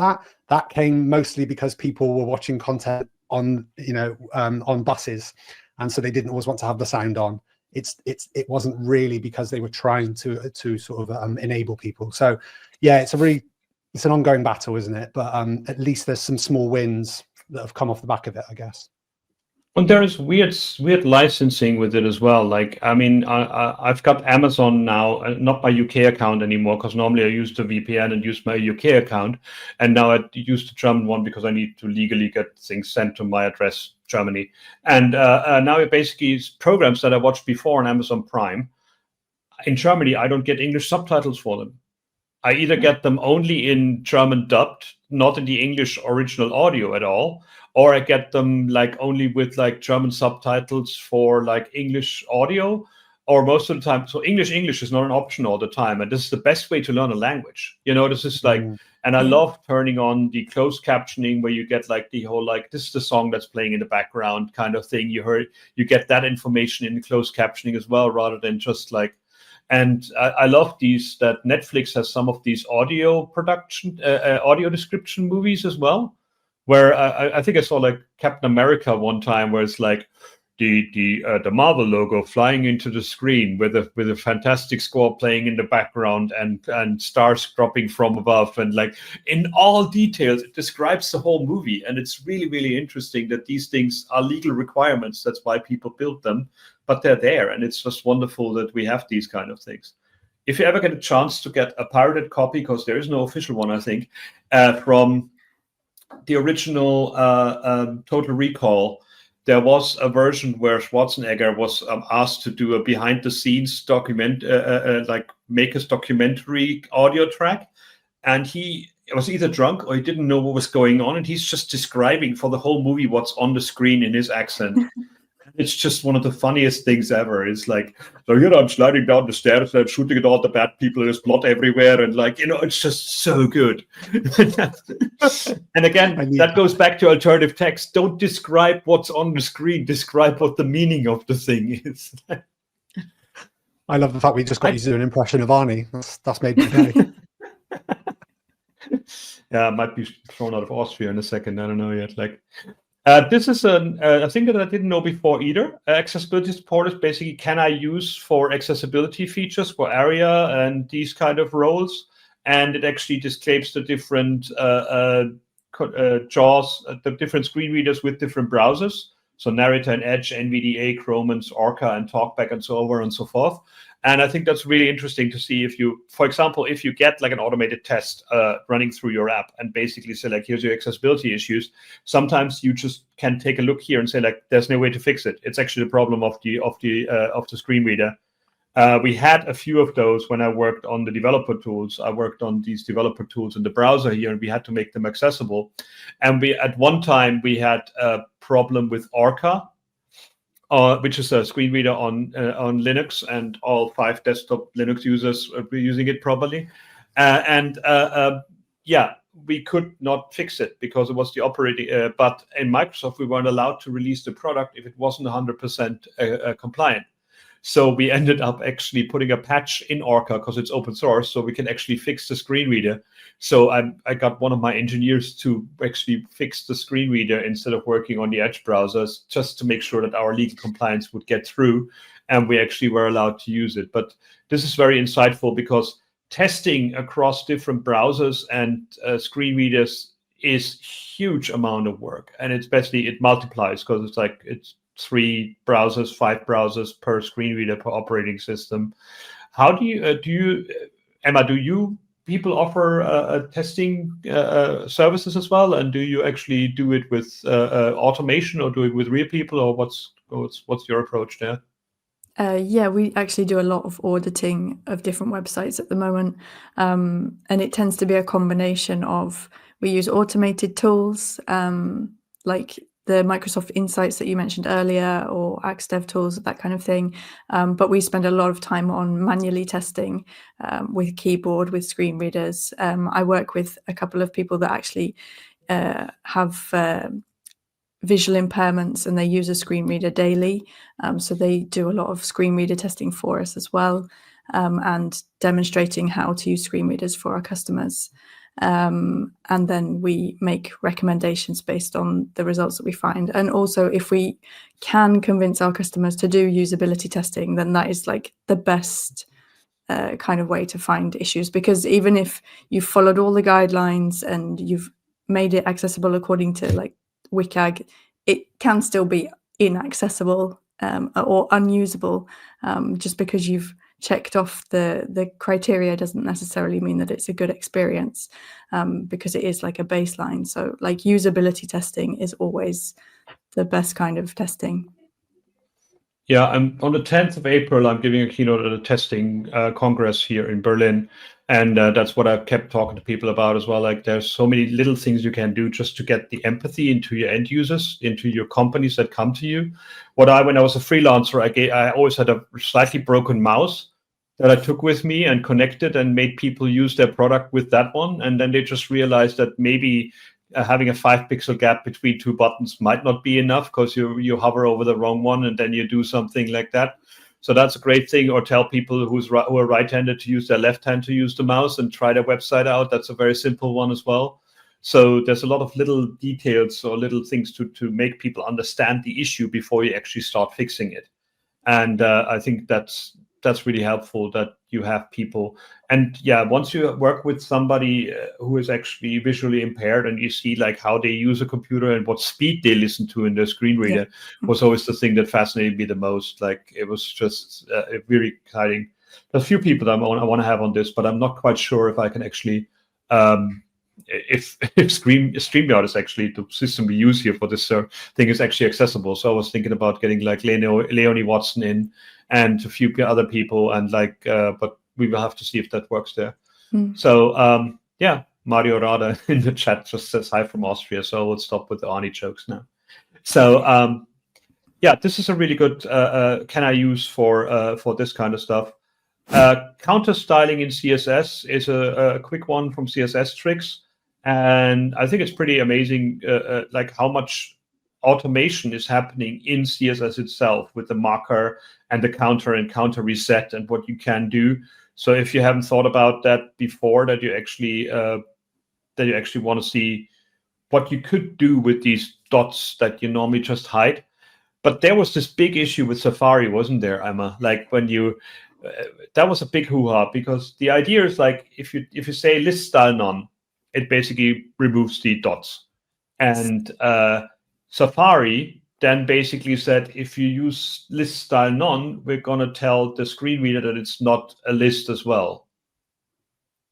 that came mostly because people were watching content on buses, and so they didn't always want to have the sound on. It wasn't really because they were trying to sort of enable people. So yeah, it's an ongoing battle, isn't it? But at least there's some small wins that have come off the back of it, I guess. And there is weird licensing with it as well. Like, I mean, I've got Amazon now, not my UK account anymore, because normally I used the VPN and used my UK account. And now I use the German one because I need to legally get things sent to my address, Germany. And now it basically is programs that I watched before on Amazon Prime. In Germany, I don't get English subtitles for them. I either get them only in German dubbed, not in the English original audio at all, or I get them like only with like German subtitles for like English audio, or most of the time. So English is not an option all the time. And this is the best way to learn a language. This is like, and I love turning on the closed captioning where you get like the whole, like, this is the song that's playing in the background kind of thing. You get that information in the closed captioning as well, rather than just like, and I love that Netflix has some of these audio description movies as well, where I think I saw like Captain America one time, where it's like the Marvel logo flying into the screen with a fantastic score playing in the background and stars dropping from above, and like in all details it describes the whole movie. And it's really, really interesting that these things are legal requirements. That's why people built them, but they're there, and it's just wonderful that we have these kind of things. If you ever get a chance to get a pirated copy, because there is no official one, I think, from the original Total Recall, there was a version where Schwarzenegger was asked to do a behind-the-scenes make a documentary audio track, and he was either drunk or he didn't know what was going on, and he's just describing for the whole movie what's on the screen in his accent. It's just one of the funniest things ever. It's like, so I'm sliding down the stairs and I'm shooting at all the bad people. There's blood everywhere, and like, it's just so good. And again, that goes back to alternative text. Don't describe what's on the screen. Describe what the meaning of the thing is. I love the fact we just got you to do an impression of Arnie. That's made me day. Yeah, I might be thrown out of Austria in a second. I don't know yet. Like. This is a thing that I didn't know before either. Accessibility support is basically, can I use for accessibility features for ARIA and these kind of roles? And it actually displays the different JAWS, the different screen readers with different browsers. So Narrator and Edge, NVDA, Chromance, Orca, and Talkback, and so on and so forth. And I think that's really interesting to see if you, for example, if you get like an automated test running through your app and basically say like, here's your accessibility issues. Sometimes you just can take a look here and say like, there's no way to fix it. It's actually the problem of the screen reader. We had a few of those when I worked on the developer tools. I worked on these developer tools in the browser here, and we had to make them accessible. And at one time we had a problem with Orca, which is a screen reader on Linux, and all 5 desktop Linux users were using it properly. Yeah, we could not fix it because it was the operating. But in Microsoft, we weren't allowed to release the product if it wasn't 100% compliant. So we ended up actually putting a patch in Orca because it's open source, so we can actually fix the screen reader. So I got one of my engineers to actually fix the screen reader instead of working on the Edge browsers, just to make sure that our legal compliance would get through, and we actually were allowed to use it. But this is very insightful because testing across different browsers and screen readers is huge amount of work, and especially it multiplies because it's 3 browsers, 5 browsers per screen reader per operating system. How do you Emma, do you people offer testing services as well, and do you actually do it with automation, or do it with real people, or what's your approach there? Yeah, we actually do a lot of auditing of different websites at the moment, and it tends to be a combination of, we use automated tools like the Microsoft Insights that you mentioned earlier, or AxDev tools, that kind of thing. But we spend a lot of time on manually testing with keyboard, with screen readers. I work with a couple of people that actually have visual impairments, and they use a screen reader daily. So they do a lot of screen reader testing for us as well, and demonstrating how to use screen readers for our customers. And then we make recommendations based on the results that we find. And also, if we can convince our customers to do usability testing, then that is like the best kind of way to find issues, because even if you've followed all the guidelines and you've made it accessible according to like WCAG, it can still be inaccessible or unusable. Just because you've checked off the criteria doesn't necessarily mean that it's a good experience, because it is like a baseline. So like usability testing is always the best kind of testing. Yeah, I'm on the 10th of April. I'm giving a keynote at a testing congress here in Berlin, and that's what I've kept talking to people about as well. Like, there's so many little things you can do just to get the empathy into your end users, into your companies that come to you. When I was a freelancer, I always had a slightly broken mouse that I took with me and connected and made people use their product with that one, and then they just realized that maybe having a 5-pixel gap between 2 buttons might not be enough because you hover over the wrong one and then you do something like that. So that's a great thing. Or tell people who are right-handed to use their left hand to use the mouse and try their website out. That's a very simple one as well. So there's a lot of little details or little things to make people understand the issue before you actually start fixing it. And I think that's really helpful that you have people. And yeah, once you work with somebody who is actually visually impaired and you see like how they use a computer and what speed they listen to in their screen reader, was always the thing that fascinated me the most. Like, it was just very exciting. There's a few people that I want to have on this, but I'm not quite sure if I can actually if StreamYard is actually the system we use here for this thing is actually accessible. So I was thinking about getting like Leonie Watson in and a few other people, and like, but we will have to see if that works there. So yeah, Mario Rada in the chat just says hi from Austria. So we'll stop with the Arnie jokes now. So yeah, this is a really good can I use for this kind of stuff. Counter styling in CSS is a quick one from CSS Tricks. And I think it's pretty amazing, like how much automation is happening in CSS itself with the marker and the counter and counter reset and what you can do. So if you haven't thought about that before, that you actually want to see what you could do with these dots that you normally just hide. But there was this big issue with Safari, wasn't there, Emma? Like when you that was a big hoo-ha, because the idea is like if you say list style none, it basically removes the dots. And Safari then basically said, if you use list style none, we're going to tell the screen reader that it's not a list as well.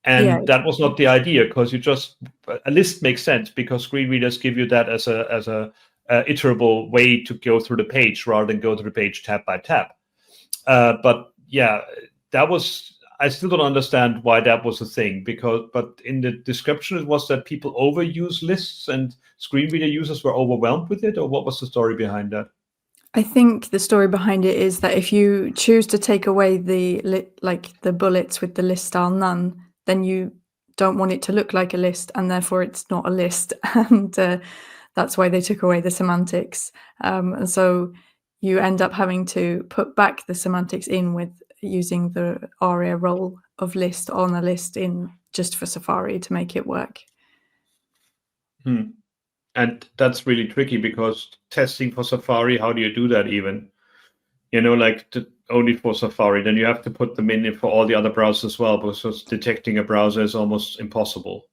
And that was not the idea, because a list makes sense because screen readers give you that as a iterable way to go through the page rather than go through the page tab by tab. But yeah, I still don't understand why that was a thing, but in the description it was that people overuse lists and screen reader users were overwhelmed with it, or what was the story behind that? I think the story behind it is that if you choose to take away the bullets with the list style none, then you don't want it to look like a list, and therefore it's not a list. And that's why they took away the semantics. And so you end up having to put back the semantics in with using the ARIA role of list on a list in just for Safari to make it work. And that's really tricky, because testing for Safari, how do you do that even? Like only for Safari, then you have to put them in for all the other browsers as well, because detecting a browser is almost impossible.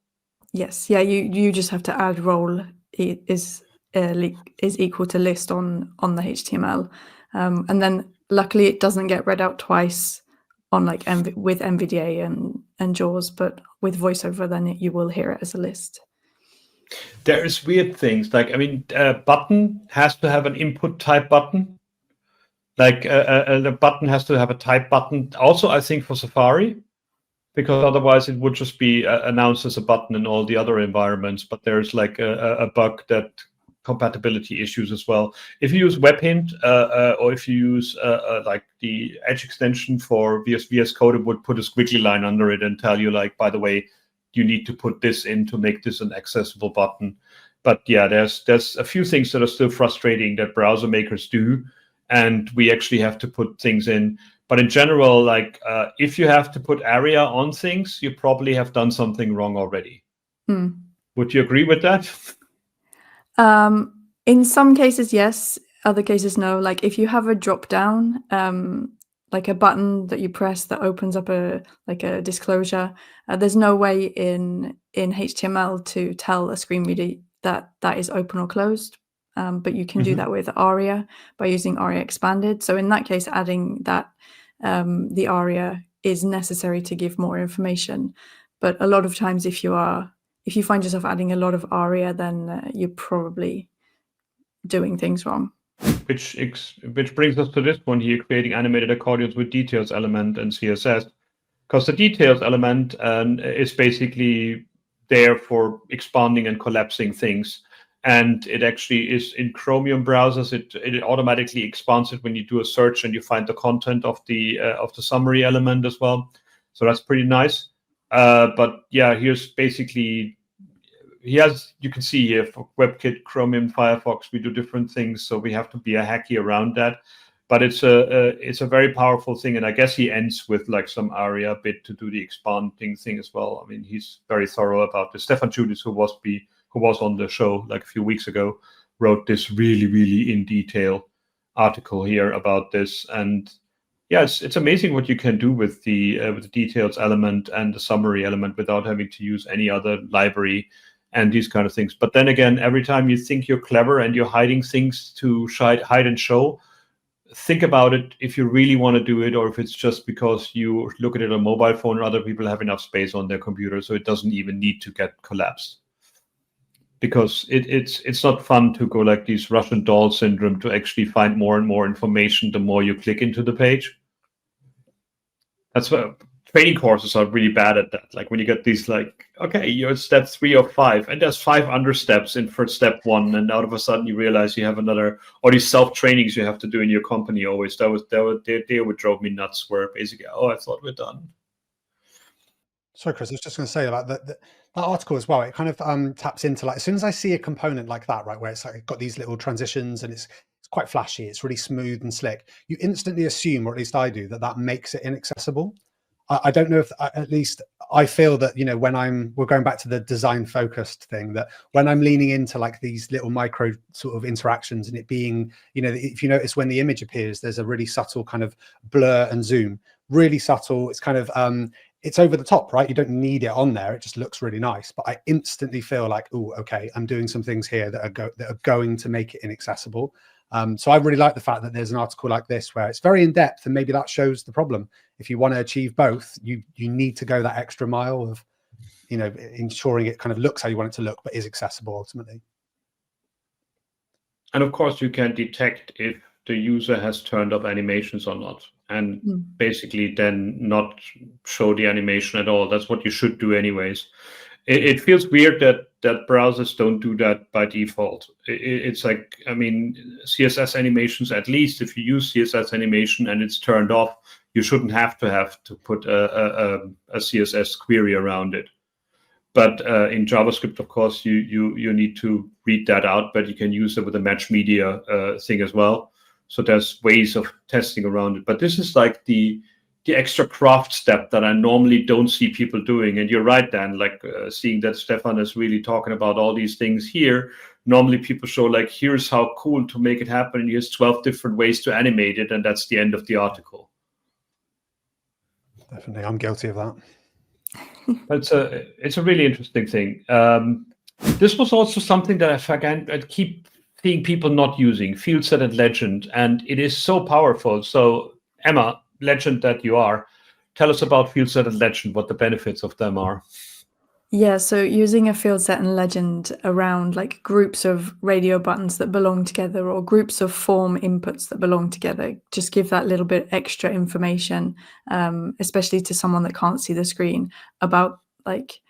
Yes, yeah, you just have to add role is equal to list on the HTML, and then luckily it doesn't get read out twice on with NVDA and JAWS, but with VoiceOver then you will hear it as a list. There is weird things like, button has to have an input type button. Like the button has to have a type button. Also, I think for Safari, because otherwise it would just be announced as a button in all the other environments. But there's like a bug that compatibility issues as well. If you use WebHint or if you use like the Edge extension for VS Code, it would put a squiggly line under it and tell you, like, by the way, you need to put this in to make this an accessible button. But yeah, there's a few things that are still frustrating that browser makers do, and we actually have to put things in. But in general, like if you have to put ARIA on things, you probably have done something wrong already. Would you agree with that? In some cases, yes. Other cases, no. Like if you have a drop down, like a button that you press that opens up a disclosure, there's no way in HTML to tell a screen reader that is open or closed. But you can do that with ARIA by using ARIA expanded. So in that case, adding that the ARIA is necessary to give more information. But a lot of times, if you find yourself adding a lot of ARIA, then you're probably doing things wrong. Which brings us to this one here, creating animated accordions with details element and CSS. Because the details element is basically there for expanding and collapsing things. And it actually is in Chromium browsers. It automatically expands it when you do a search and you find the content of the summary element as well. So that's pretty nice. But yeah, here's basically, you can see here for WebKit, Chromium, Firefox, we do different things. So we have to be a hacky around that. But it's a very powerful thing. And I guess he ends with like some ARIA bit to do the expanding thing as well. I mean, he's very thorough about this. Stefan Judis, who was on the show like a few weeks ago, wrote this really, really in detail article here about this. And yeah, it's amazing what you can do with the details element and the summary element without having to use any other library and these kind of things. But then again, every time you think you're clever and you're hiding things to hide and show, think about it if you really want to do it, or if it's just because you look at it on a mobile phone and other people have enough space on their computer, so it doesn't even need to get collapsed. Because it's not fun to go like these Russian doll syndrome to actually find more and more information the more you click into the page. That's what training courses are really bad at that. Like when you get these like, okay, you're at step 3 or 5, and there's 5 under steps in for step 1, and out of a sudden you realize you have another, or these self-trainings you have to do in your company always. They would drove me nuts, where basically, I thought we're done. Sorry, Chris, I was just going to say about that article as well. It kind of taps into, like, as soon as I see a component like that, right, where it's like got these little transitions and it's quite flashy, it's really smooth and slick, you instantly assume, or at least I do, that makes it inaccessible. I don't know if, at least I feel that, we're going back to the design focused thing, that when I'm leaning into like these little micro sort of interactions and it being, if you notice when the image appears, there's a really subtle kind of blur and zoom, really subtle. It's kind of, it's over the top, right? You don't need it on there. It just looks really nice. But I instantly feel like, oh, okay, I'm doing some things here that are going to make it inaccessible. So I really like the fact that there's an article like this where it's very in depth, and maybe that shows the problem. If you want to achieve both, you need to go that extra mile of, you know, ensuring it kind of looks how you want it to look, but is accessible ultimately. And of course, you can detect if the user has turned off animations or not, and basically then not show the animation at all. That's what you should do anyways. It feels weird that browsers don't do that by default. It's like, I mean, CSS animations, at least if you use CSS animation and it's turned off, you shouldn't have to put a CSS query around it. But in JavaScript, of course, you need to read that out, but you can use it with a match media thing as well. So there's ways of testing around it. But this is like the extra craft step that I normally don't see people doing. And you're right, Dan, like seeing that Stefan is really talking about all these things here. Normally people show like, here's how cool to make it happen. Here's 12 different ways to animate it. And that's the end of the article. Definitely, I'm guilty of that. It's a really interesting thing. This was also something that I keep seeing people not using, field set and legend, and it is so powerful. So Emma, legend that you are, tell us about field set and legend, what the benefits of them are. Yeah, so using a field set and legend around like groups of radio buttons that belong together or groups of form inputs that belong together, just give that little bit extra information, especially to someone that can't see the screen, about like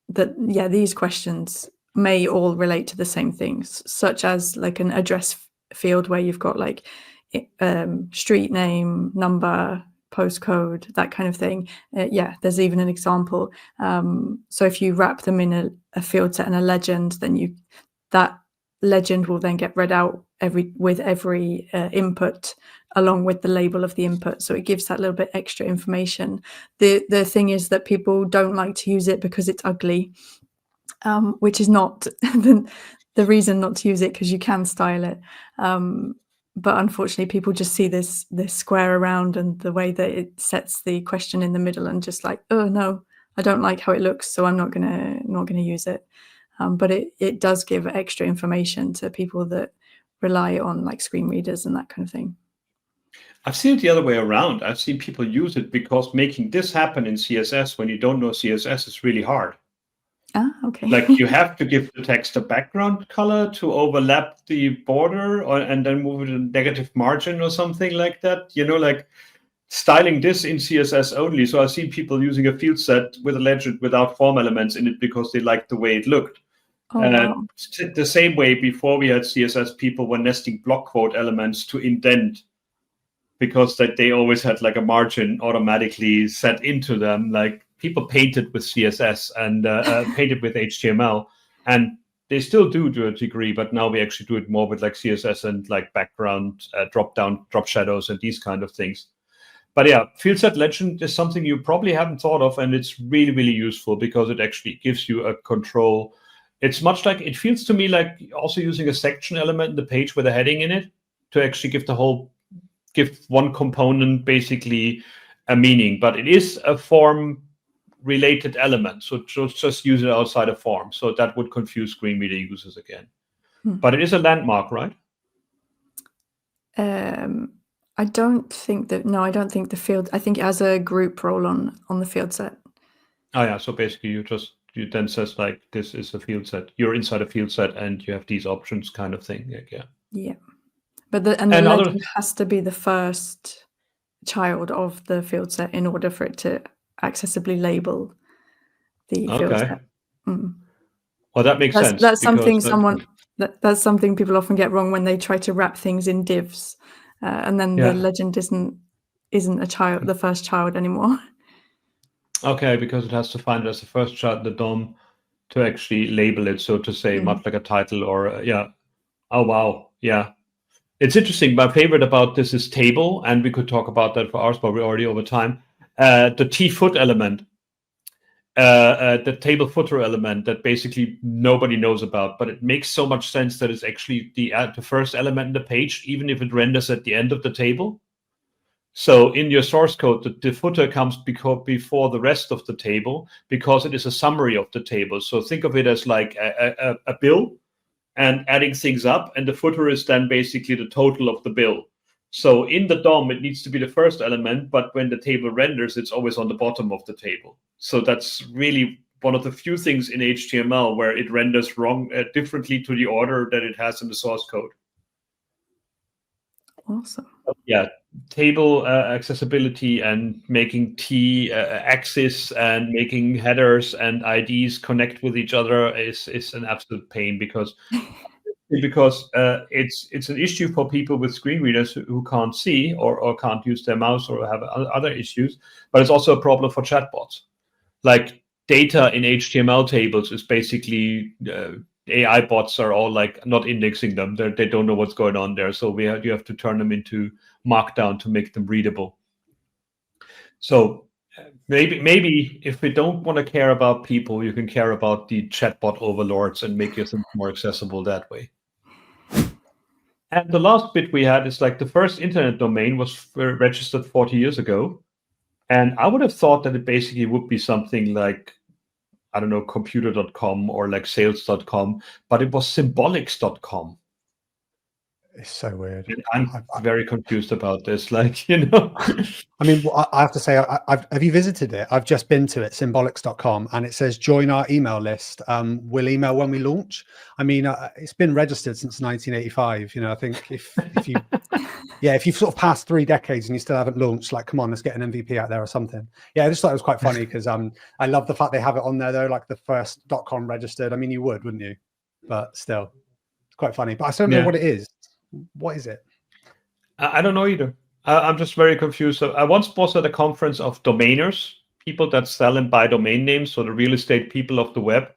these questions may all relate to the same things, such as like an address field where you've got like street name, number, postcode, that kind of thing. There's even an example. So if you wrap them in a field set and a legend, then that legend will then get read out with every input along with the label of the input. So it gives that little bit extra information. The thing is that people don't like to use it because it's ugly, which is not the reason not to use it, because you can style it. But unfortunately, people just see this square around and the way that it sets the question in the middle, and just like, oh no, I don't like how it looks, so I'm not gonna use it. But it does give extra information to people that rely on like screen readers and that kind of thing. I've seen it the other way around. I've seen people use it because making this happen in CSS when you don't know CSS is really hard. Okay. Like you have to give the text a background color to overlap the border, and then move it a negative margin or something like that. You know, like styling this in CSS only. So I've seen people using a field set with a legend without form elements in it because they liked the way it looked. Wow. The same way before we had CSS, people were nesting block quote elements to indent, because that they always had like a margin automatically set into them. Like people painted with CSS and painted with HTML, and they still do to a degree, but now we actually do it more with like CSS and like background drop shadows and these kind of things. But yeah, field set legend is something you probably haven't thought of, and it's really, really useful because it actually gives you a control. It's much like, it feels to me like also using a section element in the page with a heading in it to actually give one component basically a meaning, but it is a form related element. So just use it outside of form. So that would confuse screen reader users again. But it is a landmark, right? I don't think the field, I think it has a group role on the field set. Oh yeah, so basically you then says like, this is a field set. You're inside a field set and you have these options kind of thing. Yeah. But the legend has to be the first child of the field set in order for it to accessibly label the field set. Well, that makes sense. That's something people often get wrong when they try to wrap things in divs, and then the legend isn't the first child anymore. Okay, because it has to find it as the first child in the DOM to actually label it, so to say, much like a title or Oh wow, yeah. It's interesting. My favorite about this is table, and we could talk about that for hours, but we're already over time. The t-foot element, the table footer element that basically nobody knows about, but it makes so much sense that it's actually the first element in the page, even if it renders at the end of the table. So in your source code, the footer comes before the rest of the table because it is a summary of the table. So think of it as like a bill and adding things up, and the footer is then basically the total of the bill. So in the DOM, it needs to be the first element, but when the table renders, it's always on the bottom of the table. So that's really one of the few things in HTML where it renders differently to the order that it has in the source code. Awesome. Yeah, table accessibility and making axis and making headers and IDs connect with each other is an absolute pain because it's an issue for people with screen readers who can't see or can't use their mouse or have other issues, but it's also a problem for chatbots. Like data in HTML tables is basically AI bots are all like not indexing them. They don't know what's going on there. So you have to turn them into Markdown to make them readable. So maybe if we don't want to care about people, you can care about the chatbot overlords and make yourself more accessible that way. And the last bit we had is like the first internet domain was registered 40 years ago. And I would have thought that it basically would be something like, I don't know, computer.com or like sales.com, but it was symbolics.com. It's so weird. I'm very confused about this. Like, you know, I mean, I have to say, have you visited it? I've just been to it, symbolics.com, and it says join our email list. We'll email when we launch. I mean, it's been registered since 1985. You know, I think if you, yeah, if you've sort of passed 3 decades and you still haven't launched, like, come on, let's get an MVP out there or something. Yeah, I just thought it was quite funny because I love the fact they have it on there though, like the first .com registered. I mean, you would, wouldn't you? But still, it's quite funny. But I still don't know what it is. What is it? I don't know either. I'm just very confused. So I once was at a conference of domainers, people that sell and buy domain names, so the real estate people of the web.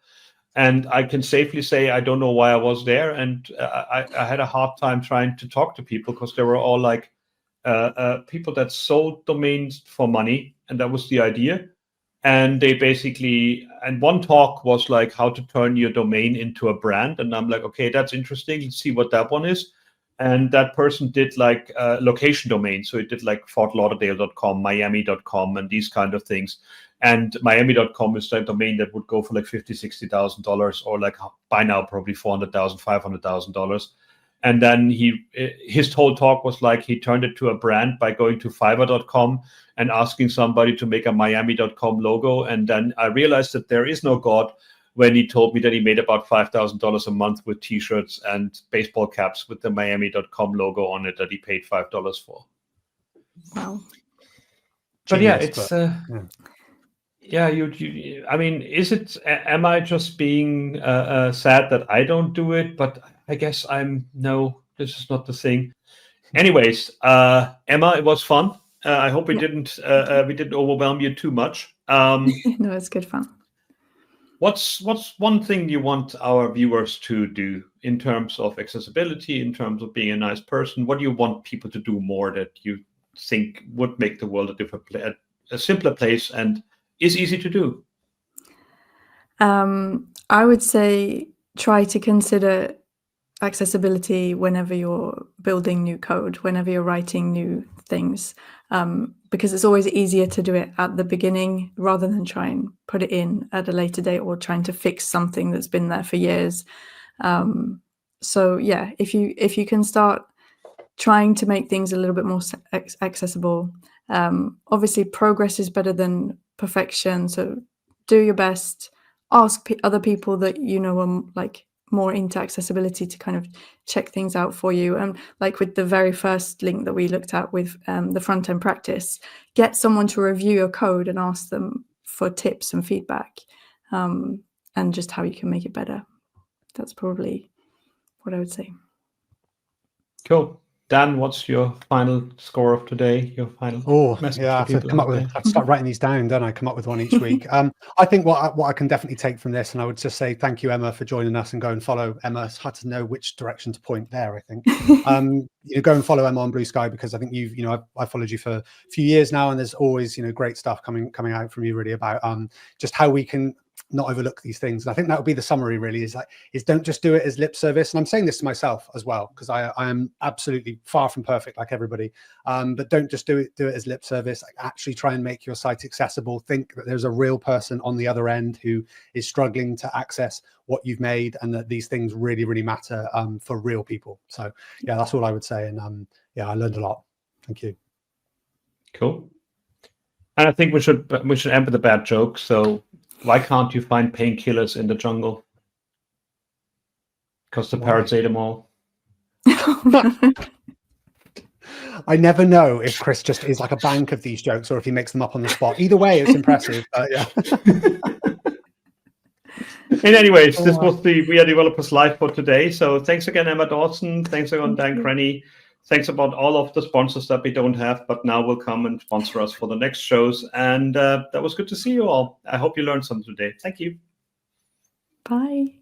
And I can safely say I don't know why I was there. And I had a hard time trying to talk to people because they were all like people that sold domains for money. And that was the idea. And they basically, and one talk was like how to turn your domain into a brand. And I'm like, okay, that's interesting. Let's see what that one is. And that person did like location domains. So it did like fortlauderdale.com, miami.com, and these kind of things. And miami.com is that domain that would go for like $50,000, $60,000 or like by now probably $400,000, $500,000. And then his whole talk was like he turned it to a brand by going to fiverr.com and asking somebody to make a miami.com logo. And then I realized that there is no God when he told me that he made about $5,000 a month with T-shirts and baseball caps with the miami.com logo on it that he paid $5 for. Wow. But yeah, it's yeah. I mean, am I just being sad that I don't do it? But I guess no, this is not the thing. Anyways, Emma, it was fun. I hope we didn't overwhelm you too much. No, it's good fun. What's one thing you want our viewers to do in terms of accessibility, in terms of being a nice person? What do you want people to do more that you think would make the world a simpler place and is easy to do? I would say try to consider accessibility whenever you're building new code, whenever you're writing new things, because it's always easier to do it at the beginning rather than try and put it in at a later date or trying to fix something that's been there for years. So yeah, if you can start trying to make things a little bit more accessible, obviously progress is better than perfection. So do your best, ask other people that you know are like more into accessibility to kind of check things out for you. And like with the very first link that we looked at with the front-end practice, get someone to review your code and ask them for tips and feedback, and just how you can make it better. That's probably what I would say. Cool. Dan, what's your final score of today? Your final message? Yeah, I have to come up with. I have to start writing these down, don't I? Come up with one each week. I think what I can definitely take from this, and I would just say thank you, Emma, for joining us, and go and follow Emma. It's hard to know which direction to point there. I think go and follow Emma on Blue Sky, because I think I've followed you for a few years now, and there's always great stuff coming out from you really about just how we can not overlook these things. And I think that would be the summary really, is don't just do it as lip service. And I'm saying this to myself as well, because I am absolutely far from perfect like everybody. But don't just do it as lip service. Like, actually try and make your site accessible. Think that there's a real person on the other end who is struggling to access what you've made, and that these things really, really matter for real people. So yeah, that's all I would say. And yeah, I learned a lot. Thank you. Cool. And I think we should end with a bad joke. So why can't you find painkillers in the jungle? Because the parrots ate them all. I never know if Chris just is like a bank of these jokes or if he makes them up on the spot. Either way, it's impressive. Yeah. Anyways, this was the WeAreDevelopers Live for today. So thanks again, Emma Dawson. Thanks again, Dan Crenny. Thanks about all of the sponsors that we don't have, but now will come and sponsor us for the next shows. And that was good to see you all. I hope you learned something today. Thank you. Bye.